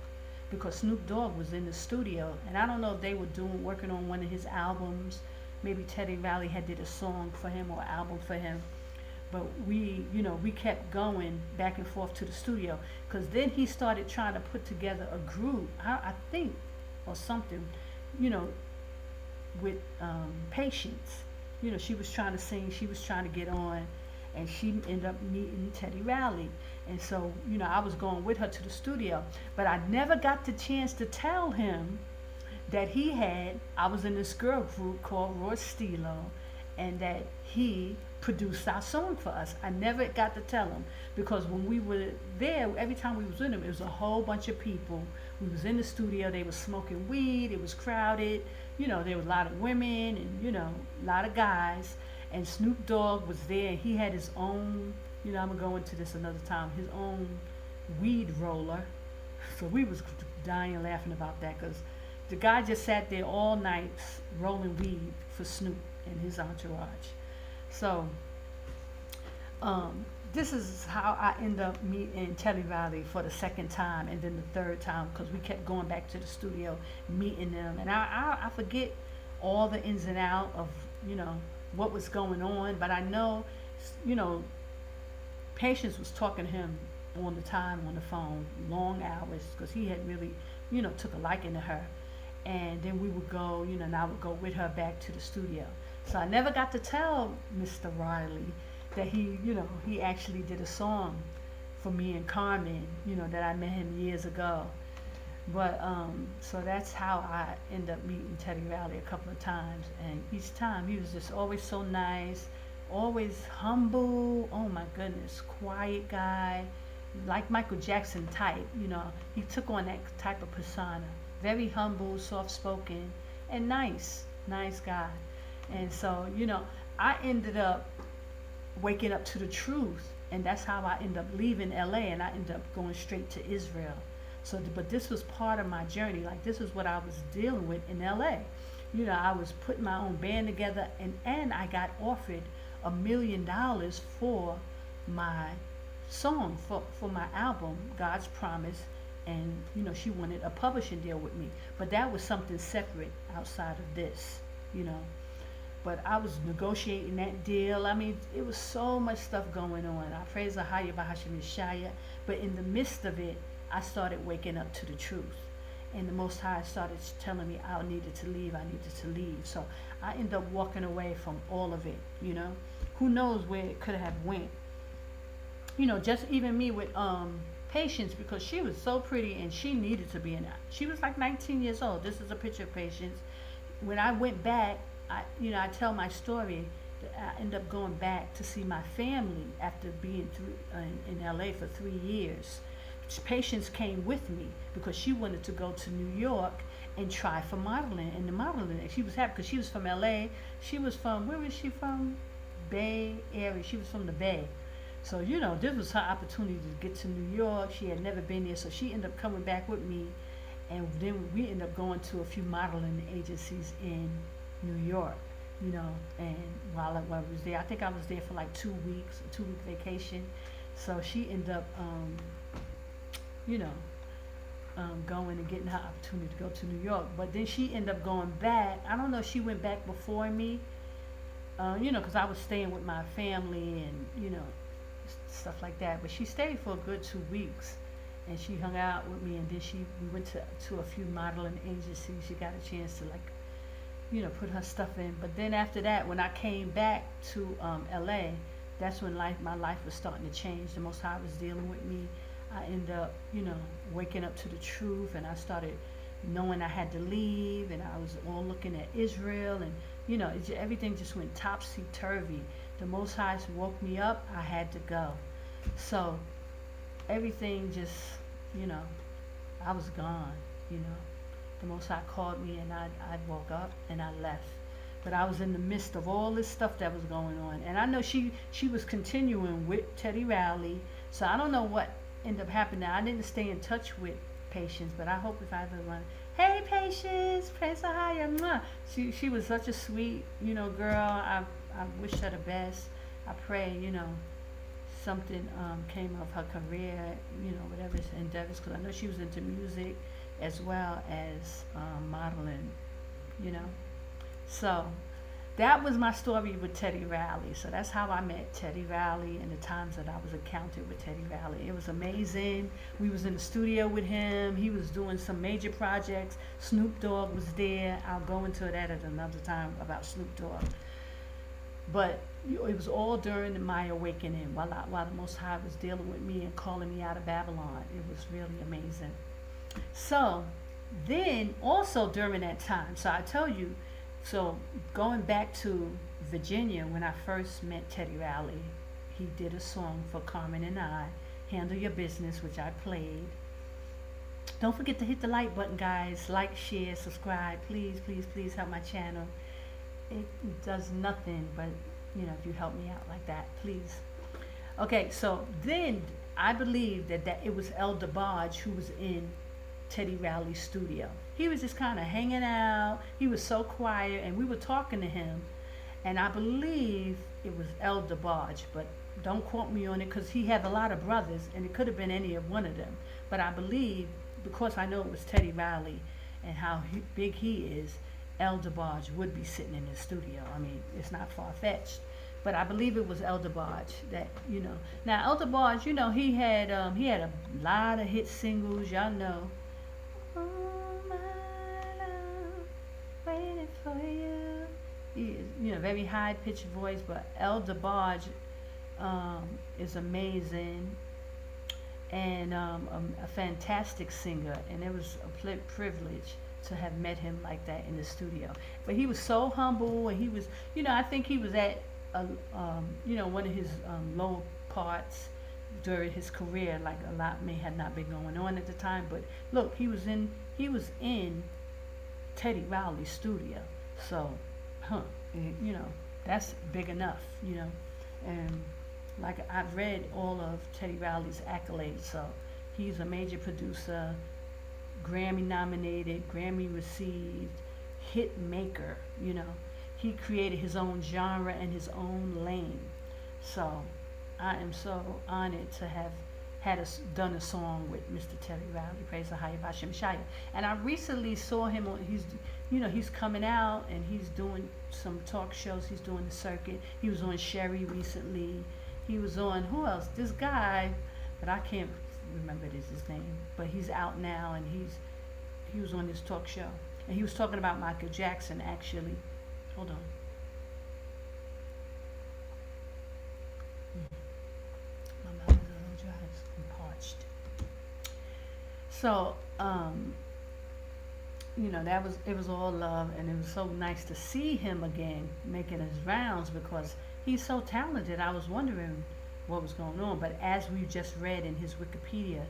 because Snoop Dogg was in the studio, and I don't know if they were working on one of his albums. Maybe Teddy Riley had did a song for him or album for him. But we kept going back and forth to the studio, because then he started trying to put together a group, I think, or something, with Patience. She was trying to sing, she was trying to get on, and she ended up meeting Teddy Riley. And so, I was going with her to the studio, but I never got the chance to tell him that I was in this girl group called Raw Stilo, and that he produced our song for us. I never got to tell him, because when we were there, every time we was with him, it was a whole bunch of people. We was in the studio, they was smoking weed, it was crowded, there was a lot of women and, a lot of guys, and Snoop Dogg was there, and he had his own, I'm gonna go into this another time, his own weed roller. So we was dying laughing about that, because the guy just sat there all night rolling weed for Snoop and his entourage. So, this is how I end up meeting Teddy Riley for the second time, and then the third time, because we kept going back to the studio, meeting them. And I forget all the ins and outs of, what was going on, but I know, Patience was talking to him on the phone, long hours, because he had really, took a liking to her. And then we would go, and I would go with her back to the studio. So I never got to tell Mr. Riley that he actually did a song for me and Carmen, that I met him years ago. But, so that's how I ended up meeting Teddy Riley a couple of times. And each time he was just always so nice, always humble, oh my goodness, quiet guy, like Michael Jackson type, he took on that type of persona. Very humble, soft-spoken, and nice guy. And so, I ended up waking up to the truth, and that's how I ended up leaving LA, and I ended up going straight to Israel. So, but this was part of my journey. Like, this is what I was dealing with in LA. I was putting my own band together, and I got offered $1 million for my song, for my album, God's Promise. And, she wanted a publishing deal with me. But that was something separate outside of this, But I was negotiating that deal. I mean, it was so much stuff going on. I praise Yashaya. But in the midst of it, I started waking up to the truth. And the Most High started telling me I needed to leave. So I ended up walking away from all of it, Who knows where it could have went. Just even me with Patience, because she was so pretty and she needed to be in that. She was like 19 years old. This is a picture of Patience. When I went back, I tell my story that I ended up going back to see my family after being in LA for 3 years. Patience came with me because she wanted to go to New York and try for modeling. And the modeling, she was happy because she was from LA. She was from, where was she from? Bay Area. She was from the Bay. So, this was her opportunity to get to New York. She had never been there, so she ended up coming back with me. And then we ended up going to a few modeling agencies in New York, and while I was there, I think I was there for like 2 weeks, a 2-week vacation. So she ended up, going and getting her opportunity to go to New York. But then she ended up going back. I don't know if she went back before me, because I was staying with my family and, stuff like that. But she stayed for a good 2 weeks, and she hung out with me, and then we went to a few modeling agencies. She got a chance to put her stuff in. But then after that, when I came back to LA, that's when my life was starting to change. The Most High was dealing with me. I ended up, waking up to the truth, and I started knowing I had to leave, and I was all looking at Israel, and everything just went topsy-turvy. The Most High woke me up. I had to go. So everything just, I was gone, The Most High called me, and I woke up and I left. But I was in the midst of all this stuff that was going on. And I know she was continuing with Teddy Riley. So I don't know what ended up happening. I didn't stay in touch with Patience, but I hope if I ever run, hey Patience, praise AHAYAH. She was such a sweet, girl. I wish her the best. I pray, something came of her career, whatever endeavors, because I know she was into music as well as modeling, you know. So that was my story with Teddy Riley. So that's how I met Teddy Riley and the times that I was encountered with Teddy Riley. It was amazing. We was in the studio with him. He was doing some major projects. Snoop Dogg was there. I'll go into that at another time about Snoop Dogg. But it was all during my awakening while the Most High was dealing with me and calling me out of Babylon. It was really amazing. So then also during that time, so I tell you, so going back to Virginia, when I first met Teddy Riley, he did a song for Carmen and I, Handle Your Business, which I played. Don't forget to hit the like button, guys. Like, share, subscribe. Please, please, please help my channel. It does nothing but, if you help me out like that, please. Okay, so then I believe that it was El Dabarge who was in Teddy Riley's studio. He was just kind of hanging out. He was so quiet, and we were talking to him, and I believe it was El Dabarge, but don't quote me on it because he had a lot of brothers, and it could have been any of one of them. But I believe, because I know it was Teddy Riley and how big he is, El Dabarge would be sitting in his studio. I mean, it's not far-fetched. But I believe it was El Dabarge that, Now, El Dabarge, he had a lot of hit singles, y'all know. Oh, my love, waiting for you. He is, very high-pitched voice, but El Dabarge is amazing and a fantastic singer, and it was a privilege to have met him like that in the studio. But he was so humble, and he was, I think he was at, one of his low parts during his career, like a lot had not been going on at the time. But look, he was in Teddy Riley's studio, so, that's big enough, and like I've read all of Teddy Riley's accolades, so he's a major producer, Grammy nominated, Grammy received, hit maker, He created his own genre and his own lane. So I am so honored to have done a song with Mr. Teddy Riley, praise AHAYAH'S Yashaya. And I recently saw him on, he's coming out and he's doing some talk shows. He's doing the circuit. He was on Sherry recently. He was on, who else? This guy, but I can't remember his name, but he's out now, and he was on this talk show, and he was talking about Michael Jackson, actually. Hold on. My mouth is a little dry and parched. So, it was all love, and it was so nice to see him again making his rounds because he's so talented. I was wondering what was going on, but as we just read in his Wikipedia,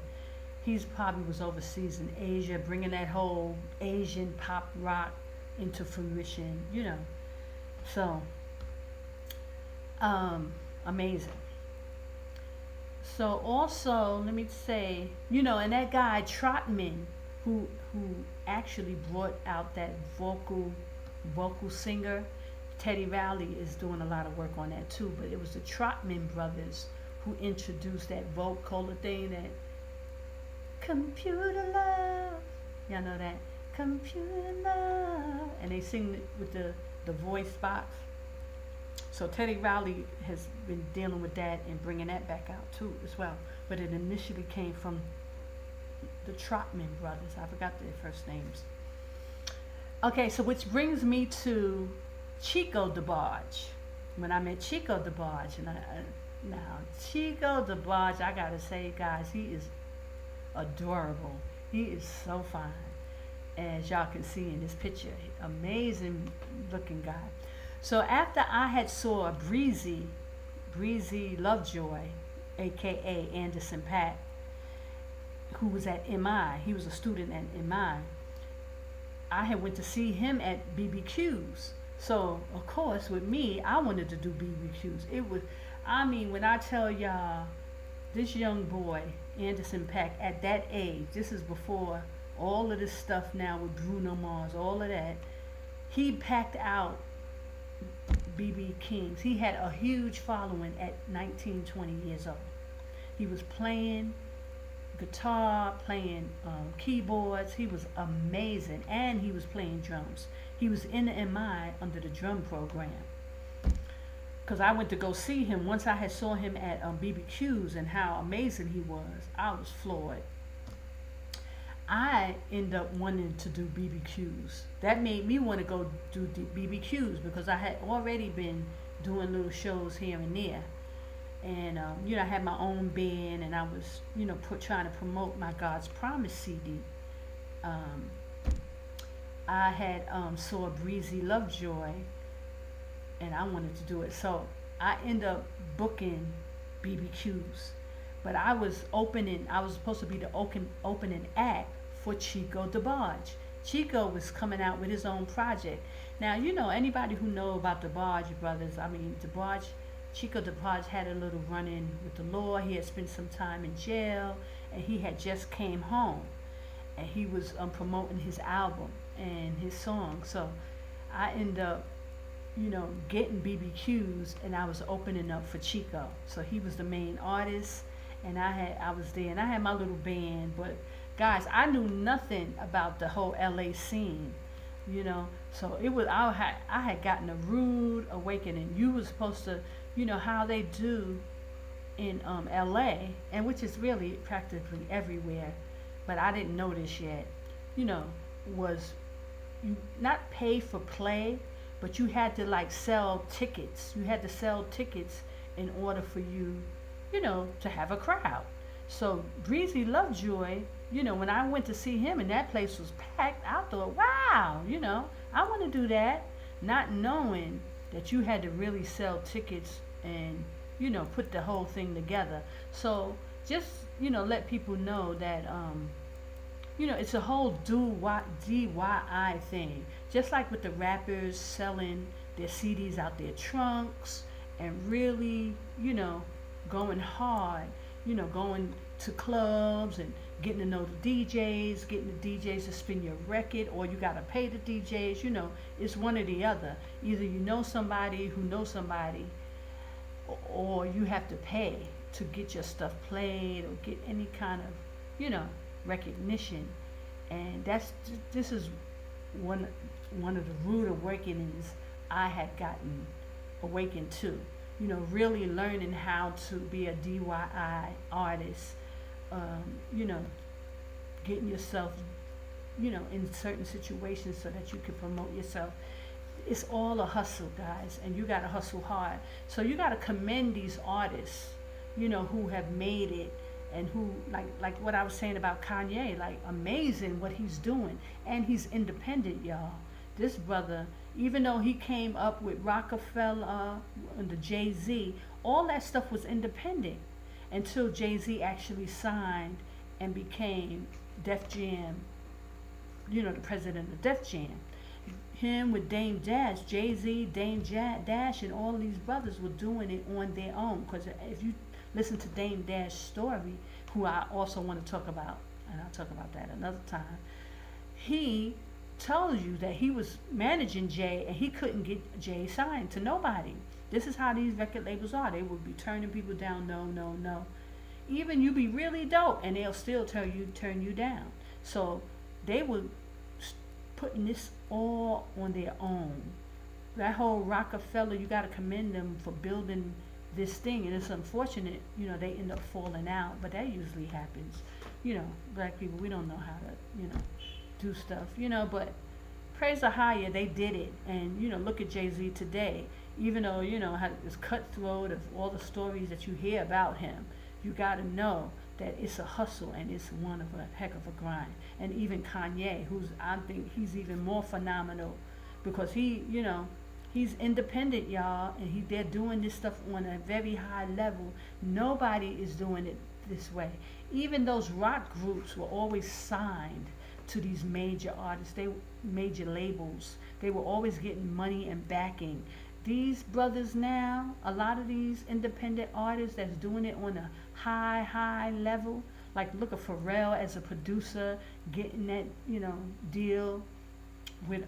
he's probably was overseas in Asia, bringing that whole Asian pop rock into fruition, So, amazing. So also, let me say, and that guy Trotman, who actually brought out that vocal singer, Teddy Riley is doing a lot of work on that too, but it was the Trotman brothers who introduced that vocoder thing, that computer love. Y'all know that? Computer love. And they sing it with the voice box. So Teddy Riley has been dealing with that and bringing that back out too as well. But it initially came from the Trotman brothers. I forgot their first names. Okay, so which brings me to Chico Dabarge. When I met Chico Dabarge, and now Chico Dabarge, I gotta say, guys, he is adorable. He is so fine, as y'all can see in this picture. Amazing looking guy. So after I had saw Breezy Lovejoy, aka Anderson Paak, who was at MI, he was a student at MI. I had went to see him at BBQs. So, of course, with me, I wanted to do BBQs. It was, when I tell y'all, this young boy, Anderson Paak, at that age, this is before all of this stuff now with Bruno Mars, all of that, he packed out B.B. King's. He had a huge following at 19, 20 years old. He was playing guitar, playing keyboards. He was amazing, and he was playing drums. He was in the MI under the drum program. Because I went to go see him. Once I had saw him at BBQ's and how amazing he was, I was floored. I ended up wanting to do BBQs. That made me want to go do BBQs because I had already been doing little shows here and there. And, I had my own band, and I was, trying to promote my God's Promise CD. I had saw Breezy Lovejoy, and I wanted to do it. So I ended up booking BBQs. But I was supposed to be the opening act for Chico Dabarge. Chico was coming out with his own project. Now, anybody who know about Dabarge brothers, Chico Dabarge had a little run-in with the law. He had spent some time in jail, and he had just came home. And he was promoting his album and his song. So I ended up, getting BBQs, and I was opening up for Chico. So he was the main artist, and I was there, and I had my little band. But guys, I knew nothing about the whole LA scene, So it was I had gotten a rude awakening. You were supposed to, how they do in LA, and which is really practically everywhere, but I didn't know this yet. Was you not pay for play, but you had to sell tickets. You had to sell tickets in order for you, to have a crowd. So Breezy Lovejoy, when I went to see him and that place was packed, I thought, wow, I want to do that, not knowing that you had to really sell tickets and, put the whole thing together. So just, let people know that, it's a whole DIY thing. Just like with the rappers selling their CDs out their trunks and really, going hard, going to clubs and getting to know the DJs, getting the DJs to spin your record, or you got to pay the DJs, it's one or the other. Either you know somebody who knows somebody, or you have to pay to get your stuff played or get any kind of, recognition. And this is one of the rude awakenings I had gotten awakened to. Really learning how to be a DIY artist, getting yourself, in certain situations so that you can promote yourself. It's all a hustle, guys, and you got to hustle hard. So you got to commend these artists, who have made it, and who, like what I was saying about Kanye, amazing what he's doing. And he's independent, y'all. This brother, even though he came up with Rockefeller and the Jay-Z, all that stuff was independent until Jay-Z actually signed and became Def Jam, the president of Def Jam. Him with Dame Dash, Jay-Z, Dame Dash, and all these brothers were doing it on their own. Because if you listen to Dame Dash's story, who I also want to talk about, and I'll talk about that another time, he tells you that he was managing Jay and he couldn't get Jay signed to nobody. This is how these record labels are. They will be turning people down, no. Even you be really dope and they'll still turn you down. So they were putting this all on their own. That whole Rockefeller, you got to commend them for building this thing, and it's unfortunate, they end up falling out, but that usually happens. Black people, we don't know how to, do stuff, but praise AHAYA, they did it. And, look at Jay-Z today. Even though, how this cutthroat of all the stories that you hear about him, you got to know that it's a hustle and it's one of a heck of a grind. And even Kanye, I think he's even more phenomenal because he, he's independent, y'all, and they're doing this stuff on a very high level. Nobody is doing it this way. Even those rock groups were always signed to these major artists, major labels. They were always getting money and backing. These brothers now, a lot of these independent artists that's doing it on a high level, like look at Pharrell as a producer, getting that, deal with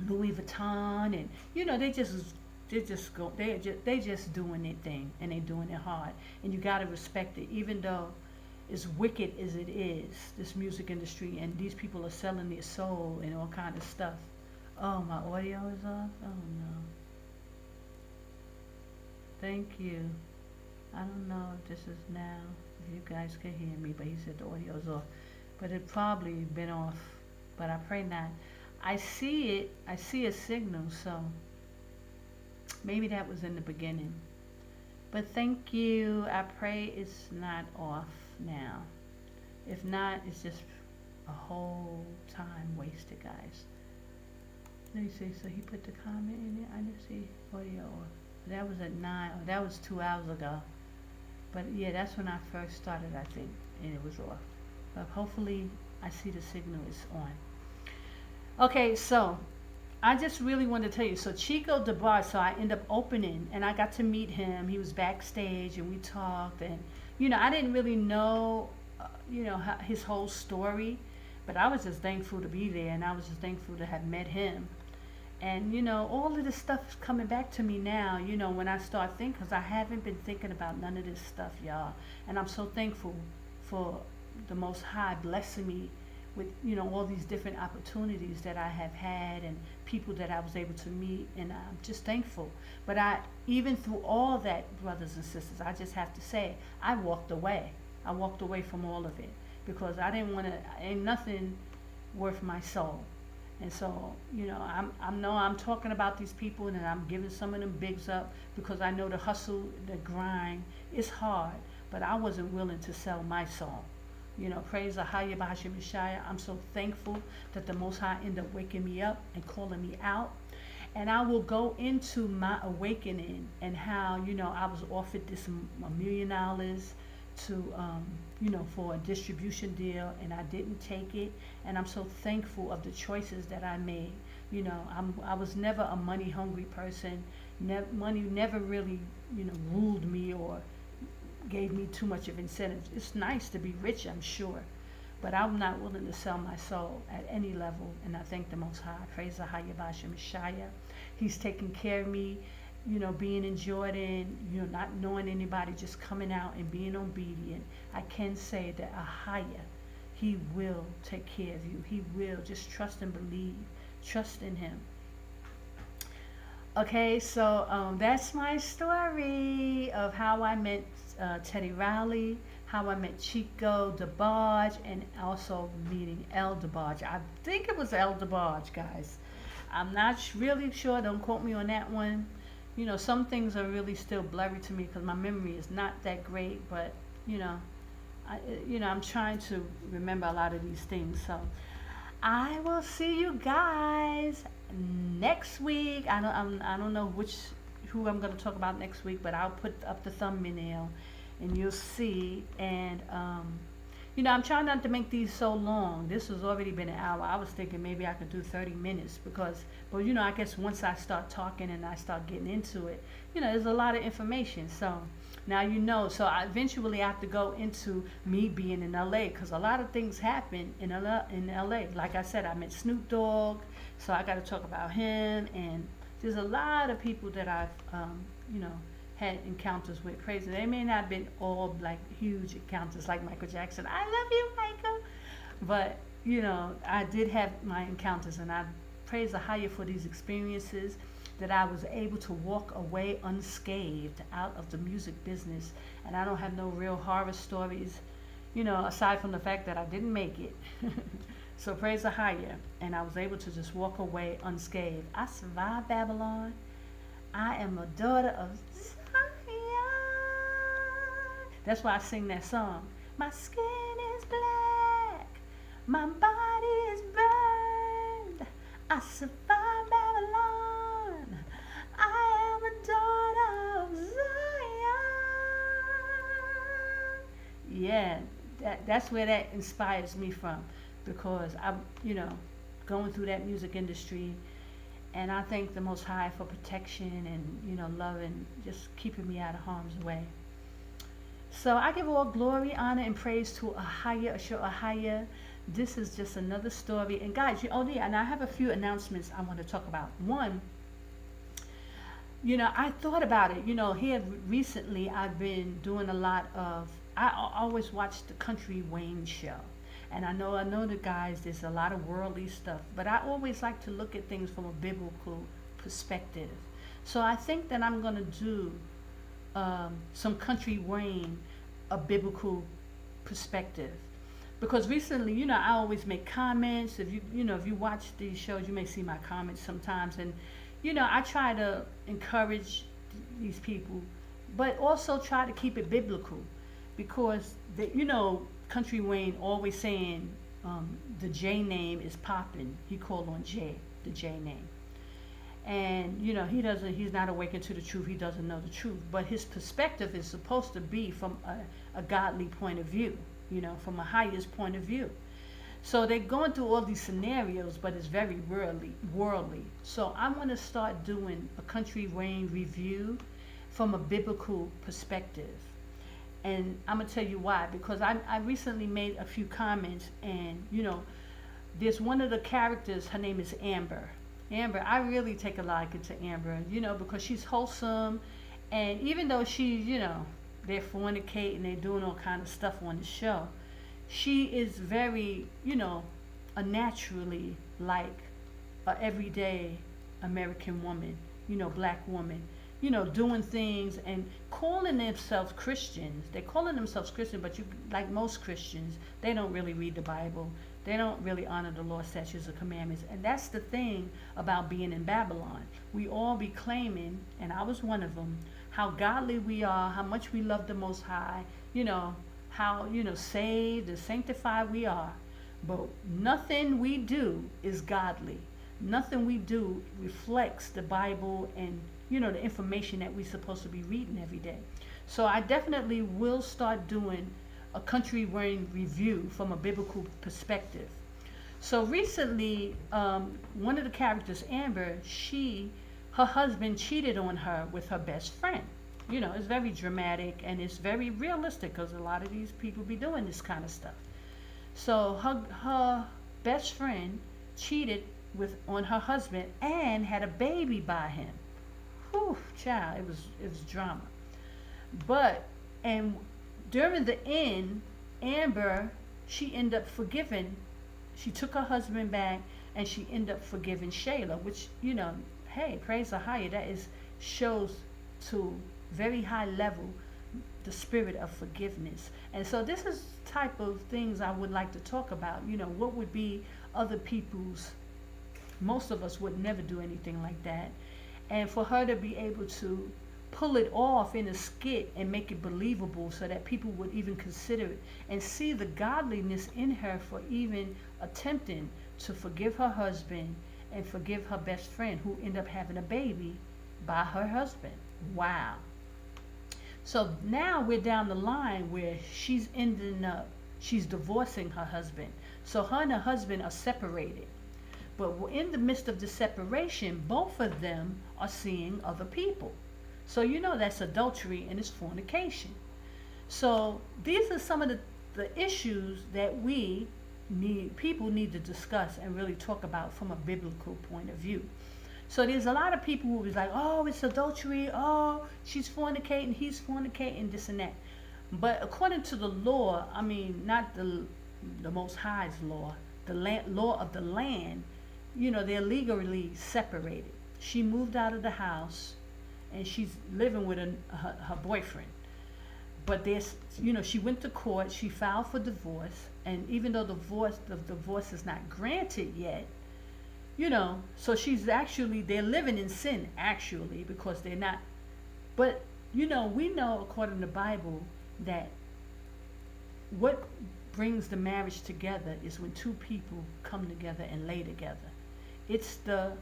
Louis Vuitton, and they just doing their thing, and they doing it hard, and you gotta respect it, even though as wicked as it is, this music industry, and these people are selling their soul and all kind of stuff. Oh, my audio is off. Oh no. Thank you. I don't know if this is now, if you guys can hear me, but he said the audio's off. But it probably been off, but I pray not. I see it, I see a signal, so maybe that was in the beginning. But thank you. I pray it's not off now. If not, it's just a whole time wasted, guys. Let me see, so he put the comment in there. I didn't see audio off. That was at 9, or that was 2 hours ago. But yeah, that's when I first started, I think, and it was off. But hopefully I see the signal is on. Okay, so I just really wanted to tell you, so Chico Dabarge, so I end up opening, and I got to meet him. He was backstage, and we talked, and, you know, I didn't really know, his whole story, but I was just thankful to be there, and I was just thankful to have met him. And, you know, all of this stuff is coming back to me now, you know, when I start thinking, because I haven't been thinking about none of this stuff, y'all. And I'm so thankful for the Most High blessing me with, you know, all these different opportunities that I have had and people that I was able to meet, and I'm just thankful. But even through all that, brothers and sisters, I just have to say, I walked away. I walked away from all of it because I didn't want to, ain't nothing worth my soul. And so, you know, I'm talking about these people, and I'm giving some of them bigs up because I know the hustle, the grind is hard, but I wasn't willing to sell my soul. You know, praise Yashaya. I'm so thankful that the Most High ended up waking me up and calling me out. And I will go into my awakening and how, you know, I was offered this $1 million to, for a distribution deal, and I didn't take it. And I'm so thankful of the choices that I made. You know, I was never a money hungry person. Money never really, ruled me or gave me too much of incentives. It's nice to be rich, I'm sure, but I'm not willing to sell my soul at any level. And I thank the Most High. Praise Yashaya. He's taking care of me, being in Jordan, not knowing anybody, just coming out and being obedient. I can say that Ahaya, he will take care of you. He will. Just trust and believe. Trust in him. Okay, so that's my story of how I met Teddy Riley, how I met Chico Dabarge, and also meeting El Dabarge. I think it was El Dabarge, guys. I'm not really sure. Don't quote me on that one. Some things are really still blurry to me because my memory is not that great. But I'm trying to remember a lot of these things. So I will see you guys next week. I don't know who I'm going to talk about next week, but I'll put up the thumbnail and you'll see. And I'm trying not to make these so long. This has already been an hour. I was thinking maybe I could do 30 minutes but I guess once I start talking and I start getting into it, there's a lot of information. So now so I eventually have to go into me being in LA, because a lot of things happen in LA. Like I said, I met Snoop Dogg, so I got to talk about him, and there's a lot of people that I've had encounters with. Crazy. They may not have been all like huge encounters like Michael Jackson. I love you, Michael. But I did have my encounters, and I praise the higher for these experiences, that I was able to walk away unscathed out of the music business. And I don't have no real horror stories, aside from the fact that I didn't make it. So praise the higher. And I was able to just walk away unscathed. I survived Babylon. I am a daughter of Zion. That's why I sing that song. My skin is black. My body is burned. I survived Babylon. I am a daughter of Zion. Yeah, that's where that inspires me from, because I'm, going through that music industry, and I thank the Most High for protection and, love and just keeping me out of harm's way. So I give all glory, honor, and praise to Ahaya, Ashur Ahaya, this is just another story. And guys, oh yeah, and I have a few announcements I want to talk about. One, I thought about it. Here recently I've been doing a lot of, always watch the Country Wayne show. And I know the guys, there's a lot of worldly stuff, but I always like to look at things from a biblical perspective. So I think that I'm going to do some Country Wayne, a biblical perspective. Because recently, I always make comments. If you watch these shows, you may see my comments sometimes. And, I try to encourage these people, but also try to keep it biblical. Because, Country Wayne always saying the J name is popping. He called on the J name. And, he's not awakened to the truth. He doesn't know the truth. But his perspective is supposed to be from a godly point of view, from a highest point of view. So they're going through all these scenarios, but it's very worldly. So I'm going to start doing a Country Wayne review from a biblical perspective. And I'm going to tell you why. Because I recently made a few comments, and, there's one of the characters, her name is Amber. Amber, I really take a liking to Amber, because she's wholesome. And even though she's, they're fornicating, they're doing all kind of stuff on the show, she is very, a naturally like a everyday American woman, black woman, doing things and calling themselves Christians. They're calling themselves Christian, but like most Christians, they don't really read the Bible. They don't really honor the law, statutes, or commandments. And that's the thing about being in Babylon. We all be claiming, and I was one of them, how godly we are, how much we love the Most High, how, saved and sanctified we are. But nothing we do is godly. Nothing we do reflects the Bible and, the information that we're supposed to be reading every day. So I definitely will start doing a Country Wayne review from a biblical perspective. So recently, one of the characters, Amber, her husband cheated on her with her best friend. It's very dramatic and it's very realistic because a lot of these people be doing this kind of stuff. So her best friend cheated on her husband and had a baby by him. Whew, child, it was drama. And during the end, Amber, she ended up forgiving. She took her husband back and she ended up forgiving Shayla, which, hey, praise AHAYAH, that shows to very high level the spirit of forgiveness. And so this is type of things I would like to talk about. What would be other people's, most of us would never do anything like that. And for her to be able to pull it off in a skit and make it believable so that people would even consider it and see the godliness in her for even attempting to forgive her husband and forgive her best friend who ended up having a baby by her husband. Wow. So now we're down the line where she's divorcing her husband. So her and her husband are separated. But in the midst of the separation, both of them are seeing other people. So that's adultery and it's fornication. So these are some of the issues that people need to discuss and really talk about from a biblical point of view. So there's a lot of people who is like, oh, it's adultery, oh, she's fornicating, he's fornicating, this and that. But according to the law, not the Most High's law, the law of the land, they're legally separated. She moved out of the house and she's living with her boyfriend. But she went to court, she filed for divorce, and even though the divorce is not granted yet, so they're living in sin actually because they're not. But, we know according to the Bible that what brings the marriage together is when two people come together and lay together. It's the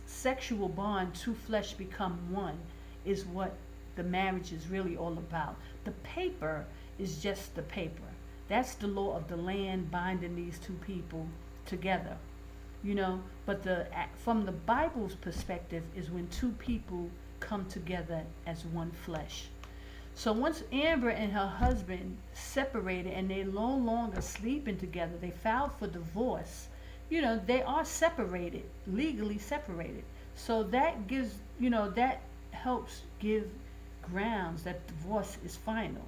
sexual bond, two flesh become one, is what the marriage is really all about. The paper is just the paper. That's the law of the land binding these two people together. But from the Bible's perspective is when two people come together as one flesh. So once Amber and her husband separated and they're no longer sleeping together, they filed for divorce. They are separated, legally separated. So that gives, that helps give grounds that divorce is final.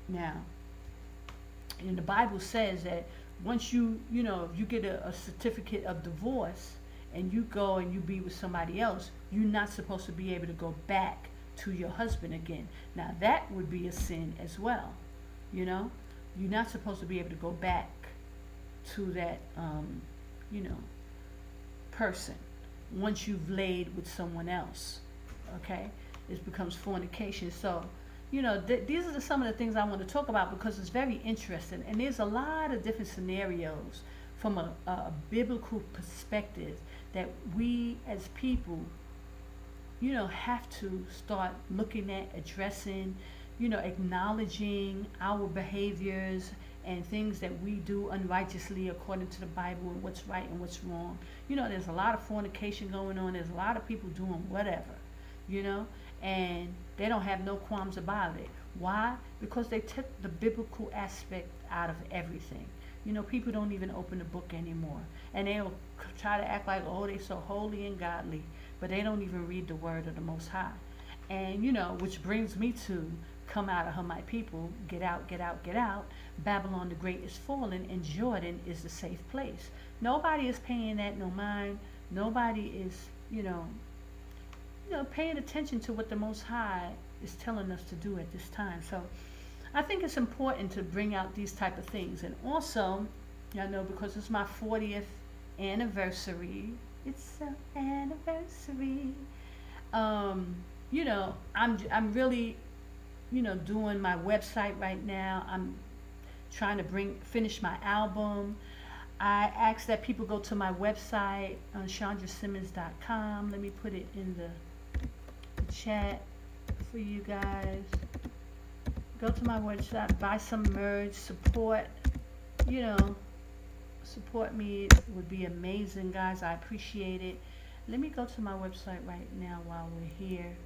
Now, and the Bible says that once you get a certificate of divorce and you go and you be with somebody else, you're not supposed to be able to go back to your husband again. Now that would be a sin as well. You're not supposed to be able to go back to that person once you've laid with someone else. Okay, it becomes fornication. So these are some of the things I want to talk about because it's very interesting, and there's a lot of different scenarios from a biblical perspective that we as people have to start looking at, addressing, acknowledging our behaviors and things that we do unrighteously according to the Bible, and what's right and what's wrong. There's a lot of fornication going on. There's a lot of people doing whatever, and they don't have no qualms about it. Why? Because they took the biblical aspect out of everything. People don't even open the book anymore, and they'll try to act like, oh, they're so holy and godly, but they don't even read the word of the Most High. And which brings me to, come out of her, my people, get out, get out, get out. Babylon the Great is fallen, and Jordan is the safe place. Nobody is paying that no mind. Nobody is, paying attention to what the Most High is telling us to do at this time. So I think it's important to bring out these type of things. And also, because it's my 40th anniversary, it's an anniversary. I'm really, doing my website right now. I'm trying to finish my album. I ask that people go to my website on chandrasimmons.com. Let me put it in the chat for you guys. Go to my website, buy some merch, support me. It would be amazing, guys. I appreciate it. Let me go to my website right now while we're here,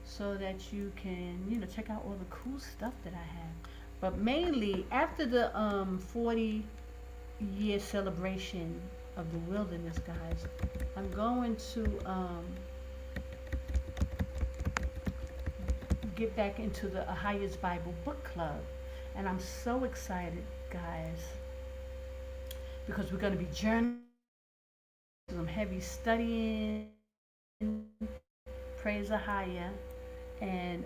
so that you can check out all the cool stuff that I have. But mainly after the 40-year celebration of the wilderness, guys, I'm going to get back into the AHAYAH'S Bible Book Club. And I'm so excited, guys, because we're going to be journaling, some heavy studying, praise AHAYAH. And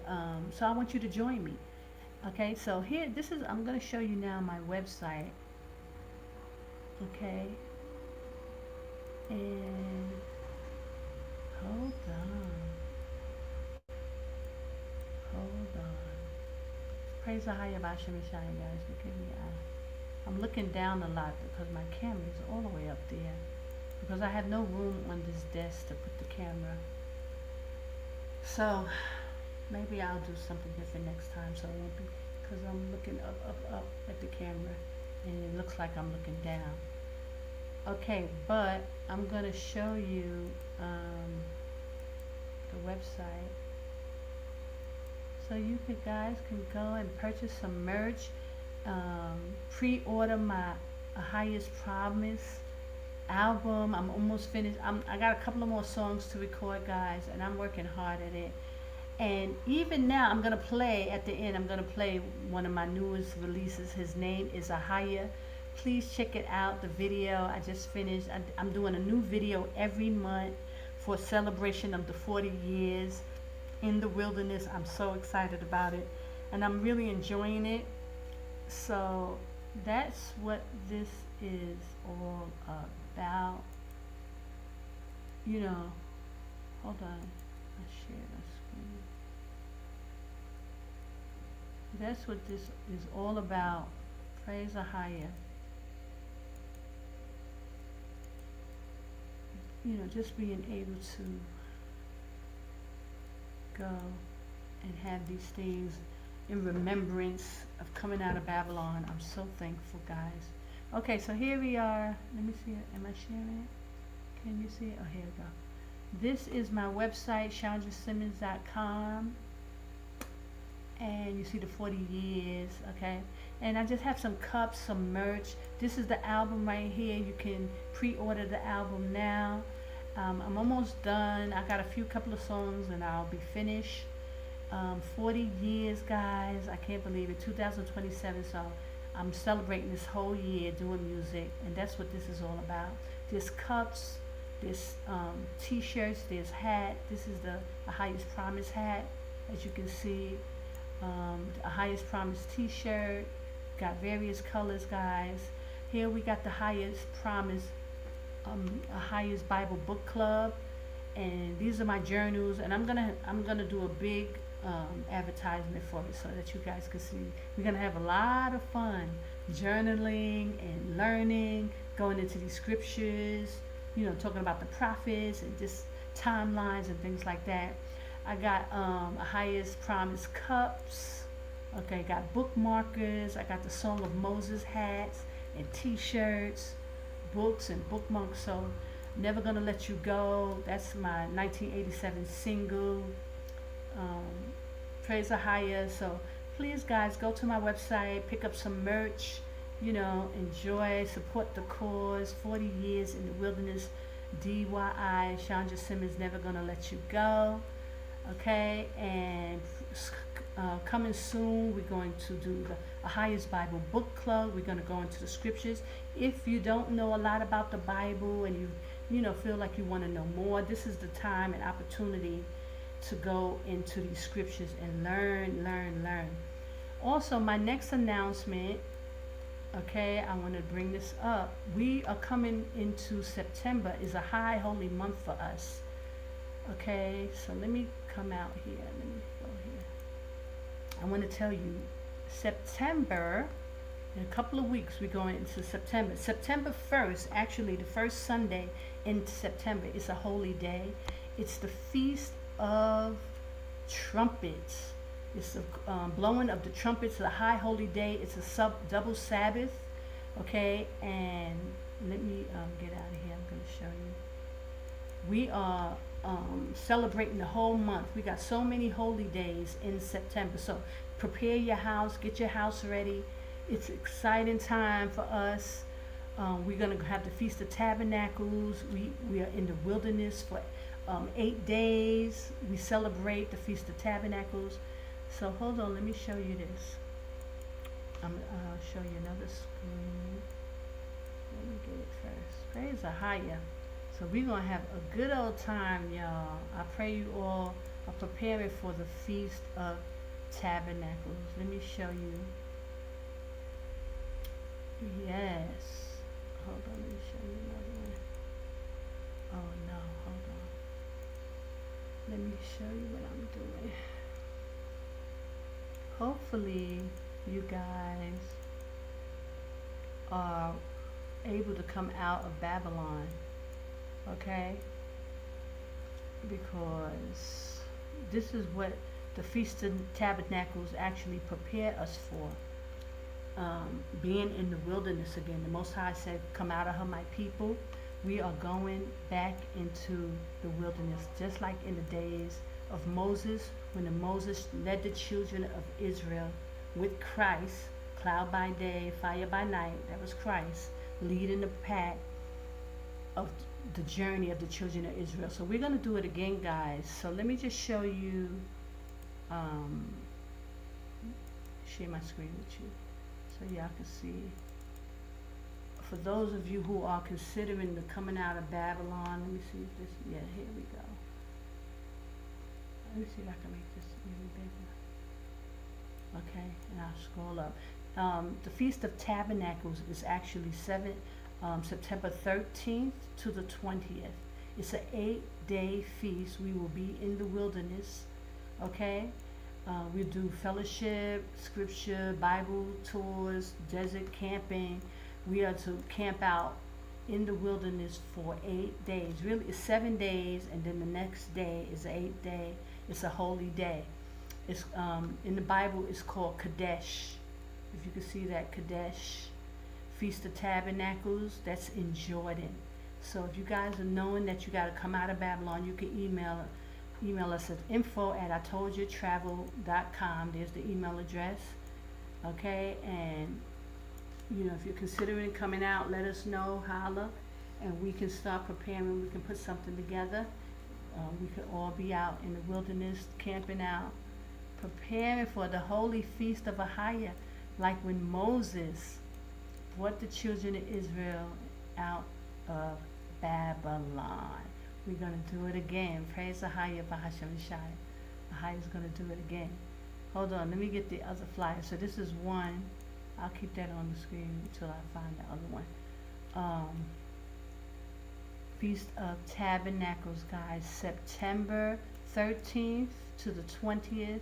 so I want you to join me. Okay, so here, I'm going to show you now my website. Okay, and hold on. Praise AHAYAH by Yashaya, guys. Forgive me. I'm looking down a lot because my camera is all the way up there, because I have no room on this desk to put the camera. So maybe I'll do something different next time, so it won't be, because I'm looking up at the camera and it looks like I'm looking down. Okay, but I'm gonna show you the website, so you guys can go and purchase some merch, pre-order my AHAYAH'S Promise album. I'm almost finished. I got a couple of more songs to record, guys, and I'm working hard at it. And even now, I'm gonna play at the end. I'm gonna play one of my newest releases. His name is AHAYAH. Please check it out. The video I just finished. I'm doing a new video every month for a celebration of the 40 years in the wilderness. I'm so excited about it, and I'm really enjoying it. So that's what this is all about. Hold on. Let's share my screen. That's what this is all about. Praise AHAYAH. Just being able to go and have these things in remembrance of coming out of Babylon. I'm so thankful, guys. Okay, so here we are. Let me see it. Am I sharing it? Can you see it? Oh, here we go. This is my website, chandrasimmons.com. and you see the 40 years, okay? And I just have some cups, some merch. This is the album right here. You can pre-order the album now. I'm almost done. I got a couple of songs and I'll be finished. 40 years, guys. I can't believe it. 2027, so I'm celebrating this whole year doing music, and that's what this is all about. There's cups, there's t-shirts, there's hat. This is the Highest Promise hat, as you can see. The Highest Promise t-shirt. Got various colors, guys. Here we got the Highest Promise, a Highest Bible Book Club, and these are my journals. And I'm gonna do a big advertisement for it so that you guys can see. We're gonna have a lot of fun journaling and learning, going into these scriptures, you know, talking about the prophets and just timelines and things like that. I got a Highest Promise cups. Okay, got bookmarkers. I got the Song of Moses hats and t-shirts, books and bookmarks. So Never Gonna Let You Go, that's my 1987 single. Praise AHAYAH'S. So please, guys, go to my website, pick up some merch, you know, enjoy, support the cause. 40 years in the wilderness, DYI, Chandra Simmons, Never Gonna Let You Go. Okay, and coming soon, we're going to do the Highest Bible Book Club. We're going to go into the scriptures. If you don't know a lot about the Bible and you know, feel like you want to know more, this is the time and opportunity to go into these scriptures and learn. Also, my next announcement, okay, I want to bring this up. We are coming into September, is a high holy month for us. Okay, so let me come out here. Let me go here. I want to tell you, September, in a couple of weeks, we're going into September. September 1st, actually the first Sunday in September, is a holy day. It's the Feast of Trumpets. It's the blowing of the trumpets, a high holy day. It's a double Sabbath. Okay, and let me get out of here. I'm going to show you. We are celebrating the whole month. We got so many holy days in September. So prepare your house, get your house ready. It's an exciting time for us. We're going to have the Feast of Tabernacles. We are in the wilderness for 8 days. We celebrate the Feast of Tabernacles. So hold on, let me show you this. I'll show you another screen. Let me get it first. Praise AHAYAH. So we're going to have a good old time, y'all. I pray you all are preparing for the Feast of Tabernacles. Let me show you. Yes. Hold on, let me show you another one. Oh no, hold on. Let me show you what I'm doing. Hopefully you guys are able to come out of Babylon, okay? Because this is what the Feast of Tabernacles actually prepare us for. Being in the wilderness again. The Most High said, come out of her, my people. We are going back into the wilderness, just like in the days of Moses, when Moses led the children of Israel with Christ, cloud by day, fire by night. That was Christ leading the path of the journey of the children of Israel. So we're going to do it again, guys. So let me just show you, share my screen with you so y'all can see. For those of you who are considering the coming out of Babylon, let me see if this, yeah, here we go. Let me see if I can make this even bigger. Okay, and I'll scroll up. The Feast of Tabernacles is actually September 13th to the 20th. It's an 8-day feast. We will be in the wilderness, okay? We do fellowship, scripture, Bible tours, desert camping. We are to camp out in the wilderness for 8 days. Really, it's 7 days, and then the next day is the 8th day. It's a holy day. It's in the Bible, it's called Qadash. If you can see that, Qadash, Feast of Tabernacles, that's in Jordan. So if you guys are knowing that you got to come out of Babylon, you can email email us at info@itoldyoutravel.com. There's the email address. Okay, and if you're considering coming out, let us know, holla, and we can start preparing. We can put something together. We could all be out in the wilderness, camping out, preparing for the holy feast of AHAYAH, like when Moses brought the children of Israel out of Babylon. We're going to do it again. Praise AHAYAH, Bahashem Yashaya. AHAYAH is going to do it again. Hold on, let me get the other flyer. So this is one. I'll keep that on the screen until I find the other one. Feast of Tabernacles, guys, September 13th to the 20th.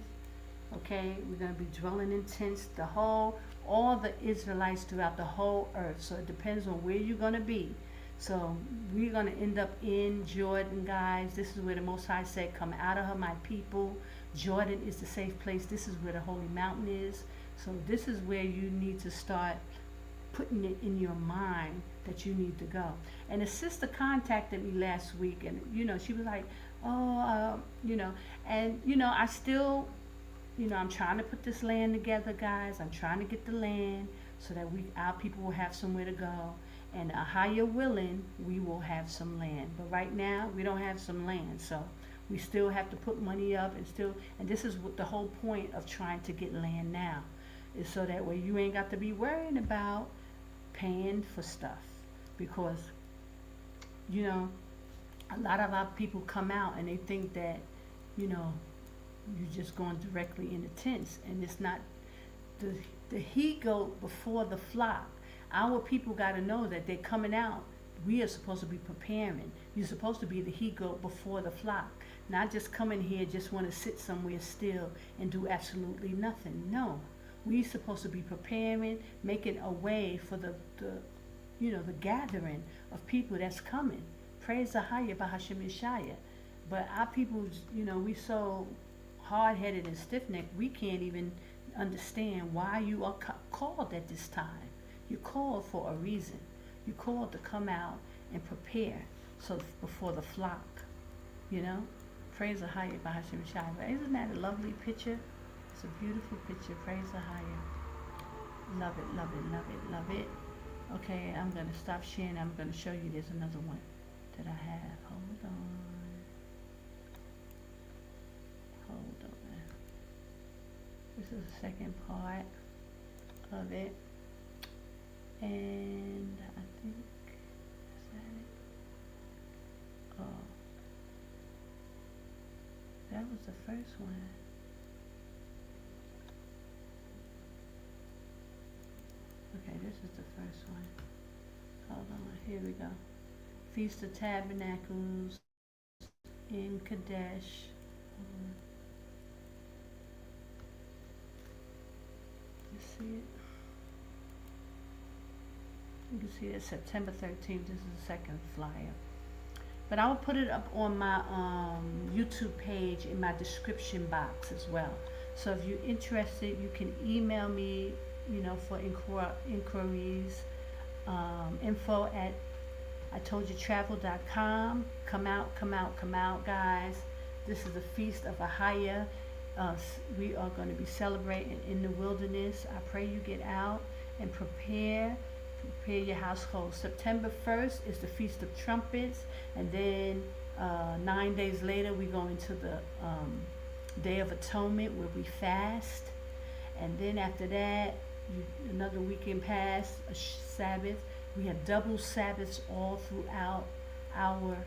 Okay, we're going to be dwelling in tents, all the Israelites throughout the whole earth. So it depends on where you're going to be. So we're going to end up in Jordan, guys. This is where the Most High said, come out of her, my people. Jordan is the safe place. This is where the holy mountain is. So this is where you need to start putting it in your mind that you need to go. And a sister contacted me last week, and she was like, I still, I'm trying to put this land together, guys. I'm trying to get the land so that our people will have somewhere to go. And AHAYAH willing, we will have some land. But right now, we don't have some land. So we still have to put money up and this is what the whole point of trying to get land now, is so that way you ain't got to be worrying about paying for stuff. Because, a lot of our people come out and they think that, you're just going directly in the tents. And it's not. The he-goat before the flock. Our people got to know that they're coming out. We are supposed to be preparing. You're supposed to be the he-goat before the flock. Not just coming here, just want to sit somewhere still and do absolutely nothing. No. We're supposed to be preparing, making a way for the gathering of people that's coming. Praise AHAYAH, Bahashem Yashaya. But our people, we so hard-headed and stiff-necked, we can't even understand why you are called at this time. You're called for a reason. You're called to come out and prepare before the flock. Praise AHAYAH, Bahashem Yashaya. Isn't that a lovely picture? It's a beautiful picture. Praise AHAYAH. Love it, love it, love it, love it. Okay, I'm going to stop sharing. I'm going to show you there's another one that I have. Hold on. This is the second part of it. And I think, is that it? Oh. That was the first one. Okay, this is the first one. Hold on, here we go. Feast of Tabernacles in Qadash. You see it? You can see it September 13th. This is the second flyer. But I will put it up on my YouTube page in my description box as well. So if you're interested, you can email me, for inquiries. info@itoldyoutravel.com. Come out, come out, come out, guys. This is the Feast of AHAYAH. We are going to be celebrating in the wilderness. I pray you get out and prepare your household. September 1st is the Feast of Trumpets, and then 9 days later we go into the Day of Atonement, where we fast, and then after that another weekend pass, a Sabbath. We have double Sabbaths all throughout our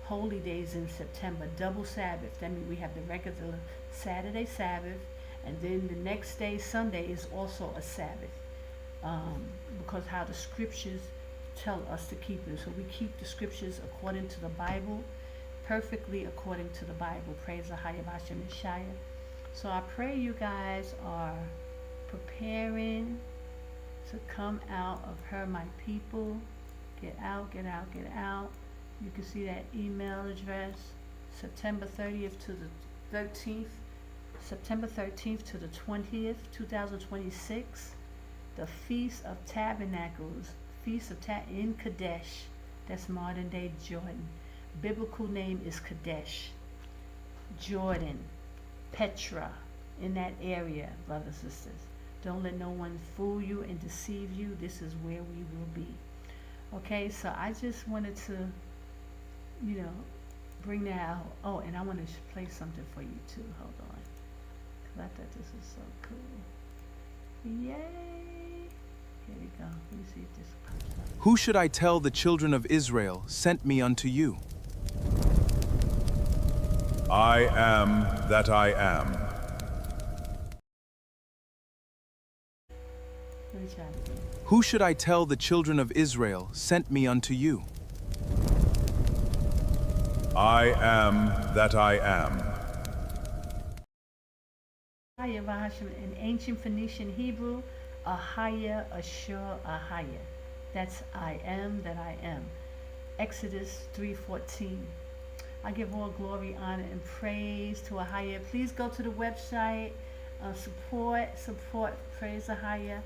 holy days in September. Double Sabbath. That means we have the regular Saturday Sabbath, and then the next day, Sunday, is also a Sabbath. Because how the scriptures tell us to keep it. So we keep the scriptures according to the Bible, perfectly according to the Bible. Praise AHAYAH, Bahashem Yashaya. So I pray you guys are preparing to come out of her, my people. Get out, get out, get out. You can see that email address, September 30th to the 13th, September 13th to the 20th, 2026. The Feast of Tabernacles, in Qadash. That's modern day Jordan. Biblical name is Qadash. Jordan, Petra, in that area, brothers and sisters. Don't let no one fool you and deceive you. This is where we will be. Okay, so I just wanted to, bring that out. Oh, and I want to play something for you too. Hold on. Because I thought this was so cool. Yay! Here we go. Let me see if this pops up. Who should I tell the children of Israel sent me unto you? I am that I am. Let me try it again. Who should I tell the children of Israel sent me unto you? I am that I am. In ancient Phoenician Hebrew, Ahaya, Ashur, Ahaya. That's I am that I am. Exodus 3:14. I give all glory, honor, and praise to Ahaya. Please go to the website, support Praise Ahaya.